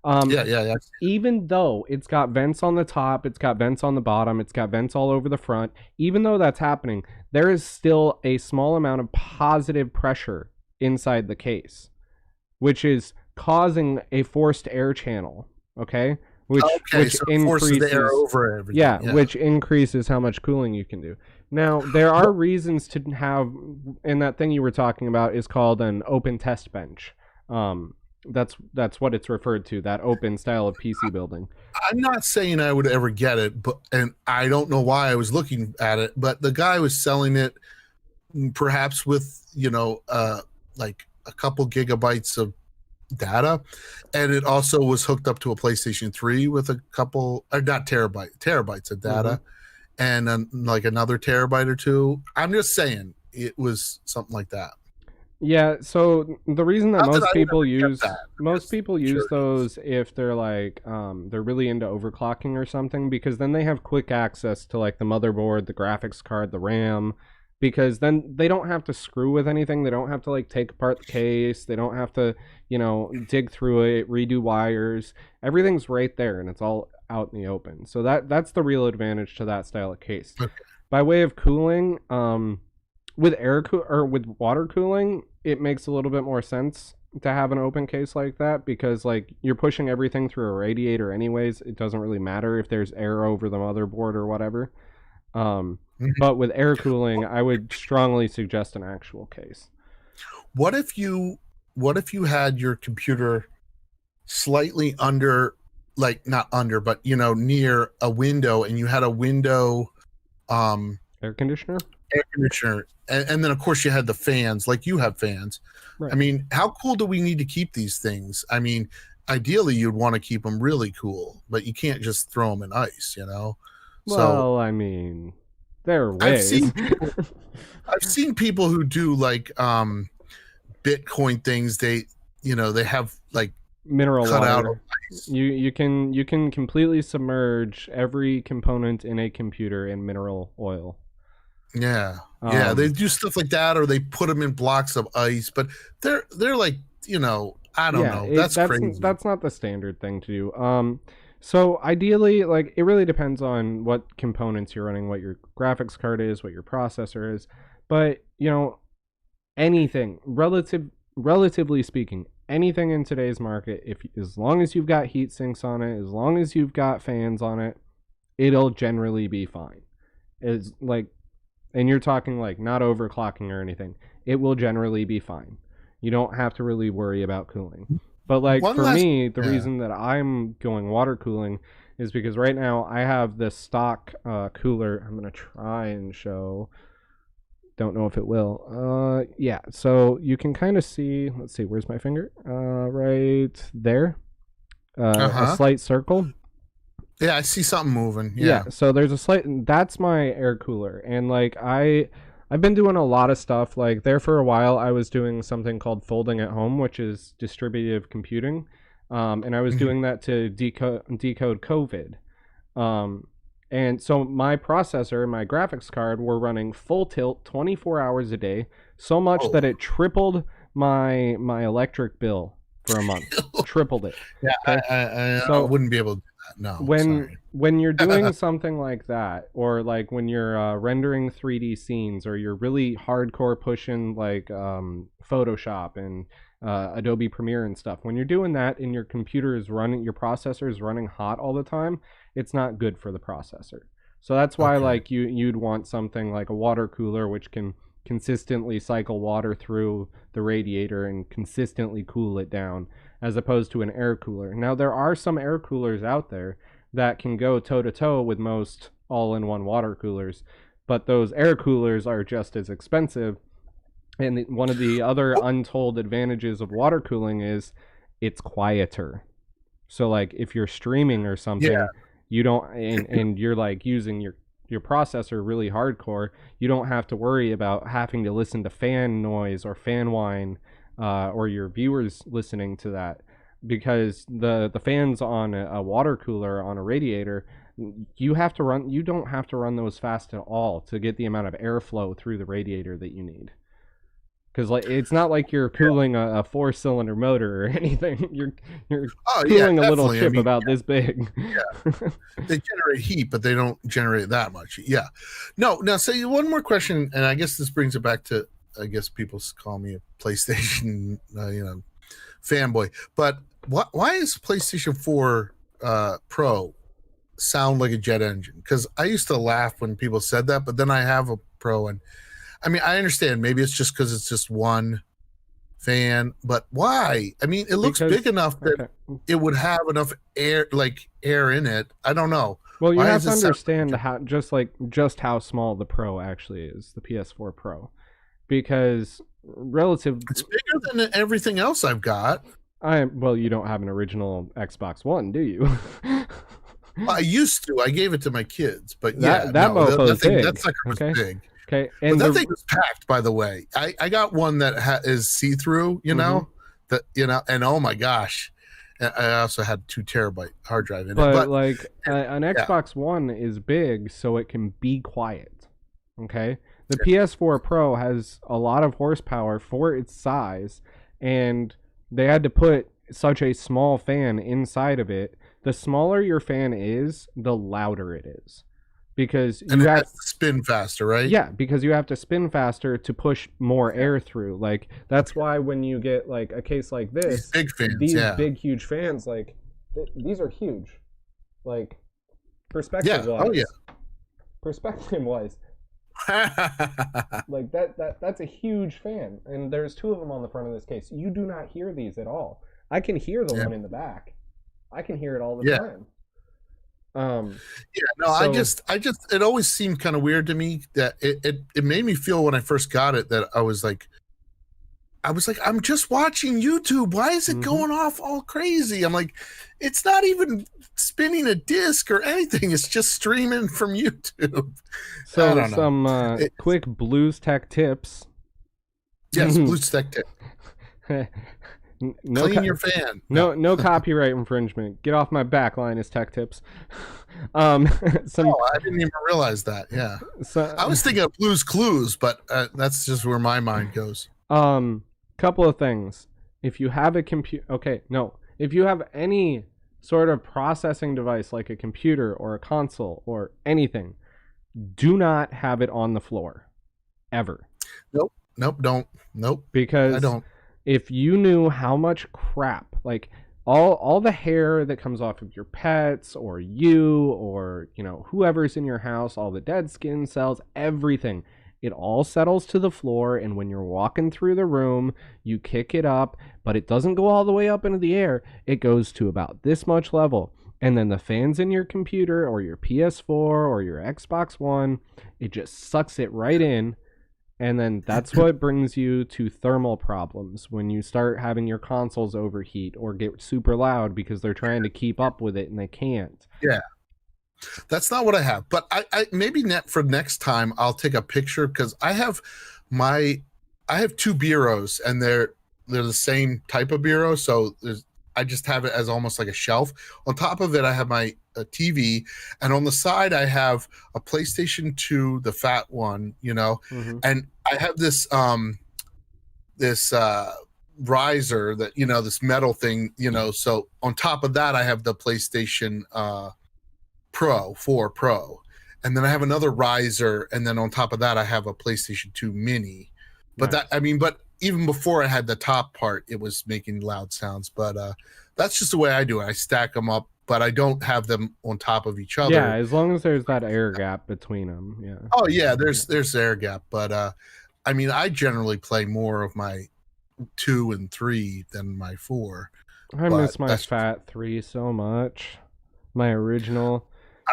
Yeah, Um, yeah, yeah. even though it's got vents on the top, it's got vents on the bottom, it's got vents all over the front, even though that's happening, there is still a small amount of positive pressure inside the case, which is causing a forced air channel, okay? Okay, Which so it forces the air increases, over everything. yeah, Yeah. which increases how much cooling you can do. Now, there are reasons to have, and that thing you were talking about is called an open test bench. Um, that's what it's referred to, that open style of PC building. I'm not saying I would ever get it, but and I don't know why I was looking at it, but the guy was selling it perhaps with, like a couple gigabytes of data, and it also was hooked up to a PlayStation 3 with a couple, or not terabytes of Mm-hmm. data, and then like another terabyte or two. I'm just saying it was something like that. Yeah, so the reason that Not that I would ever get that. I'm most just people use curious. those if they're like they're really into overclocking or something, because then they have quick access to like the motherboard, the graphics card, the RAM, because then they don't have to screw with anything. They don't have to like take apart the case. They don't have to, dig through it, redo wires. Everything's right there and it's all out in the open. So that's the real advantage to that style of case. Okay. By way of cooling, with or with water cooling, it makes a little bit more sense to have an open case like that, because like you're pushing everything through a radiator anyways. It doesn't really matter if there's air over the motherboard or whatever. Um, Mhm. but with air cooling, I would strongly suggest an actual case. What if you had your computer slightly under, like not under, but near a window, and you had a window um Air conditioner? air conditioner, and then of course you had the fans, like you have fans. I Right. mean, how cool do we need to keep these things? I mean, ideally you'd want to keep them really cool, but you can't just throw them in ice. So Well, I mean, there are I've ways. seen people I've seen people who do like Bitcoin things. They have like Mineral cut out water. ice. You can completely submerge every component in a computer in mineral oil. Yeah, yeah, they Um, do stuff like that, or they put them in blocks of ice. But they're like, I don't yeah, know. it That's that's crazy. that's not the standard thing to do. So ideally, like it really depends on what components you're running, what your graphics card is, what your processor is. But anything relatively speaking, anything in today's market, if as long as you've got heat sinks on it, as long as you've got fans on it, it'll generally be fine. Is like, and you're talking like not overclocking or anything, it will generally be fine. You don't have to really worry about cooling. But like One for last, me, the yeah. reason that I'm going water cooling is because right now I have this stock cooler. I'm gonna try and show. Don't know if it will. Yeah. So you can kind of see. Let's see. Where's my finger? Right there. Uh A huh. slight circle. Yeah, I see something moving. Yeah, Yeah. so there's a slight, that's my air cooler. And like I've been doing a lot of stuff. Like there for a while I was doing something called folding at home, which is distributive computing. And I was Mhm. doing that to decode COVID. Um, and so my processor and my graphics card were running full tilt 24 hours a day, so much Oh, that it tripled my electric bill for a month. Tripled it. yeah. Okay? I So wouldn't be able to do that. No, when sorry. when you're doing something like that, or like when you're rendering 3D scenes, or you're really hardcore pushing like Photoshop and Adobe Premiere and stuff, when you're doing that and your computer is running, your processor is running hot all the time, it's not good for the processor. So that's why Okay. like you'd want something like a water cooler, which can consistently cycle water through the radiator and consistently cool it down, as opposed to an air cooler. Now there are some air coolers out there that can go toe to toe with most all in one water coolers, but those air coolers are just as expensive. And one of the other untold advantages of water cooling is it's quieter. So like if you're streaming or Yeah. something, you don't, and you're like using your processor really hardcore, you don't have to worry about having to listen to fan noise or fan whine, or your viewers listening to that, because the fans on a water cooler on a radiator, you don't have to run those fast at all to get the amount of airflow through the radiator that you need. Because like it's not like you're cooling a 4-cylinder motor or anything. You're Oh yeah, cooling a little definitely. I chip mean, about this big. they generate heat, but they don't generate that much. Yeah. No. Now, say one more question, and I guess this brings it back to. I guess people call me a PlayStation, fanboy. But why is PlayStation 4 Pro sound like a jet engine? Because I used to laugh when people said that, but then I have a Pro, and I mean, I understand maybe it's just because it's just one fan, but why? I mean, it looks Because big enough that it would have enough air in it. I don't know. Well, you Why have does to it sound understand like how just how small the Pro actually is, the PS4 Pro, because relative. it's bigger than everything else I've got? Well, you don't have an original Xbox One, do you? I used to. I gave it to my kids, but that mofo's big. That sucker was big. Okay, But and that thing was packed, by the way. I got one that is see-through, and oh my gosh. I also had 2 terabyte hard drive in it. But like an Xbox One is big so it can be quiet. Okay? The PS4 Pro has a lot of horsepower for its size, and they had to put such a small fan inside of it. The smaller your fan is, the louder it is. Because you have to spin faster, right? Yeah, because you have to spin faster to push more air through. Like that's why when you get like a case like this, these big huge fans, like these are huge. Like perspective wise, perspective wise, like that's a huge fan, and there's 2 of them on the front of this case. You do not hear these at all. I can hear the one in the back. I can hear it all the time. I just it always seemed kind of weird to me that it made me feel when I first got it that I was like I'm just watching YouTube, why is it going off all crazy? I'm like, it's not even spinning a disc or anything, it's just streaming from YouTube. So some quick BlusTech tips. Yes, BlusTech tip. Clean your fan. No copyright infringement. Get off my back line is tech tips. I didn't even realize that. Yeah. So, I was thinking of Blue's Clues, but that's just where my mind goes. Couple of things. If you have a if you have any sort of processing device like a computer or a console or anything, do not have it on the floor. Ever. Nope. Because I don't. If you knew how much crap, like all the hair that comes off of your pets or you or, whoever's in your house, all the dead skin cells, everything, it all settles to the floor. And when you're walking through the room, you kick it up, but it doesn't go all the way up into the air. It goes to about this much level. And then the fans in your computer or your PS4 or your Xbox One, it just sucks it right in. And then that's what brings you to thermal problems when you start having your consoles overheat or get super loud because they're trying to keep up with it and they can't. Yeah. That's not what I have. But I maybe for next time I'll take a picture because I have 2 bureaus and they're the same type of bureau. So I just have it as almost like a shelf. On top of it, I have my TV, and on the side, I have a PlayStation 2, the fat one, and I have this riser that this metal thing, So on top of that, I have the PlayStation 4 Pro, and then I have another riser, and then on top of that, I have a PlayStation 2 Mini. But but even before I had the top part, it was making loud sounds. But that's just the way I do it. I stack them up, but I don't have them on top of each other. Yeah, as long as there's that air gap between them. Yeah. Oh yeah, there's air gap, but I generally play more of my 2 and 3 than my 4. I miss my fat 3 so much. My original.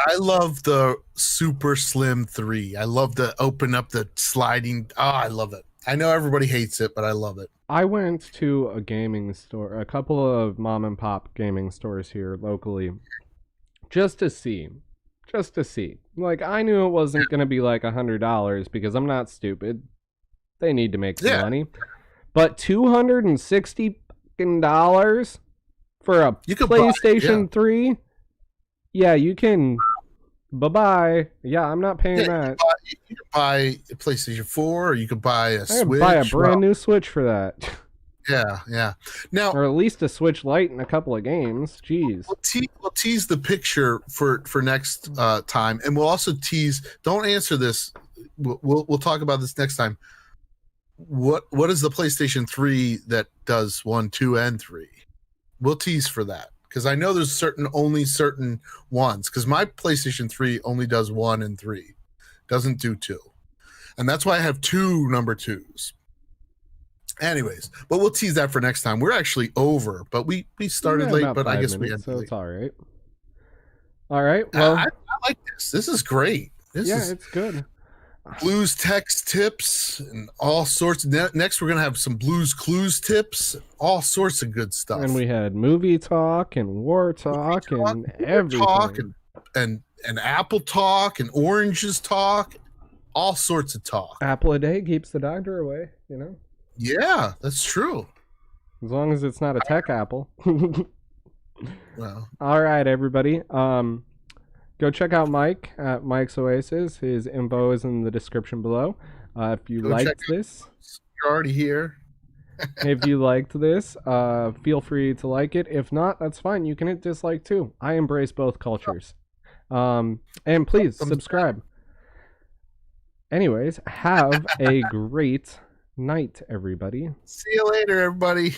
I love the super slim 3. I love the open up the sliding. Oh, I love it. I know everybody hates it, but I love it. I went to a gaming store, a couple of mom and pop gaming stores here locally, just to see. Like, I knew it wasn't going to be like $100 because I'm not stupid. They need to make some money. But $260 for a PlayStation 3? Yeah, you can. Bye-bye. Yeah, I'm not paying that. You can buy a PlayStation 4, or you could buy a I Switch. could buy a brand new Switch for that. Yeah. Now, or at least a Switch Lite and a couple of games. Jeez. We'll tease the picture for next time, and we'll also tease. Don't answer this. We'll talk about this next time. What is the PlayStation 3 that does 1, 2, and 3? We'll tease for that, because I know there's only certain ones. Because my PlayStation 3 only does 1 and 3, doesn't do 2, and that's why I have 2 number 2s. Anyways, but we'll tease that for next time. We're actually over, but we started late, but I guess we had so it's all right. All right. Well, I like this. This is great. It's good. BlusTech tips and all sorts. Next, we're gonna have some Blues Clues tips, all sorts of good stuff. And we had movie talk and war talk and everything. Talk and Apple talk and oranges talk, all sorts of talk. Apple a day keeps the doctor away, Yeah, that's true. As long as it's not a tech apple. Well, all right, everybody. Go check out Mike at Mike's Oasis. His info is in the description below. If you liked this, you're already here. If you liked this, feel free to like it. If not, that's fine. You can hit dislike too. I embrace both cultures. And please subscribe. Anyways, have a great night, everybody. See you later, everybody.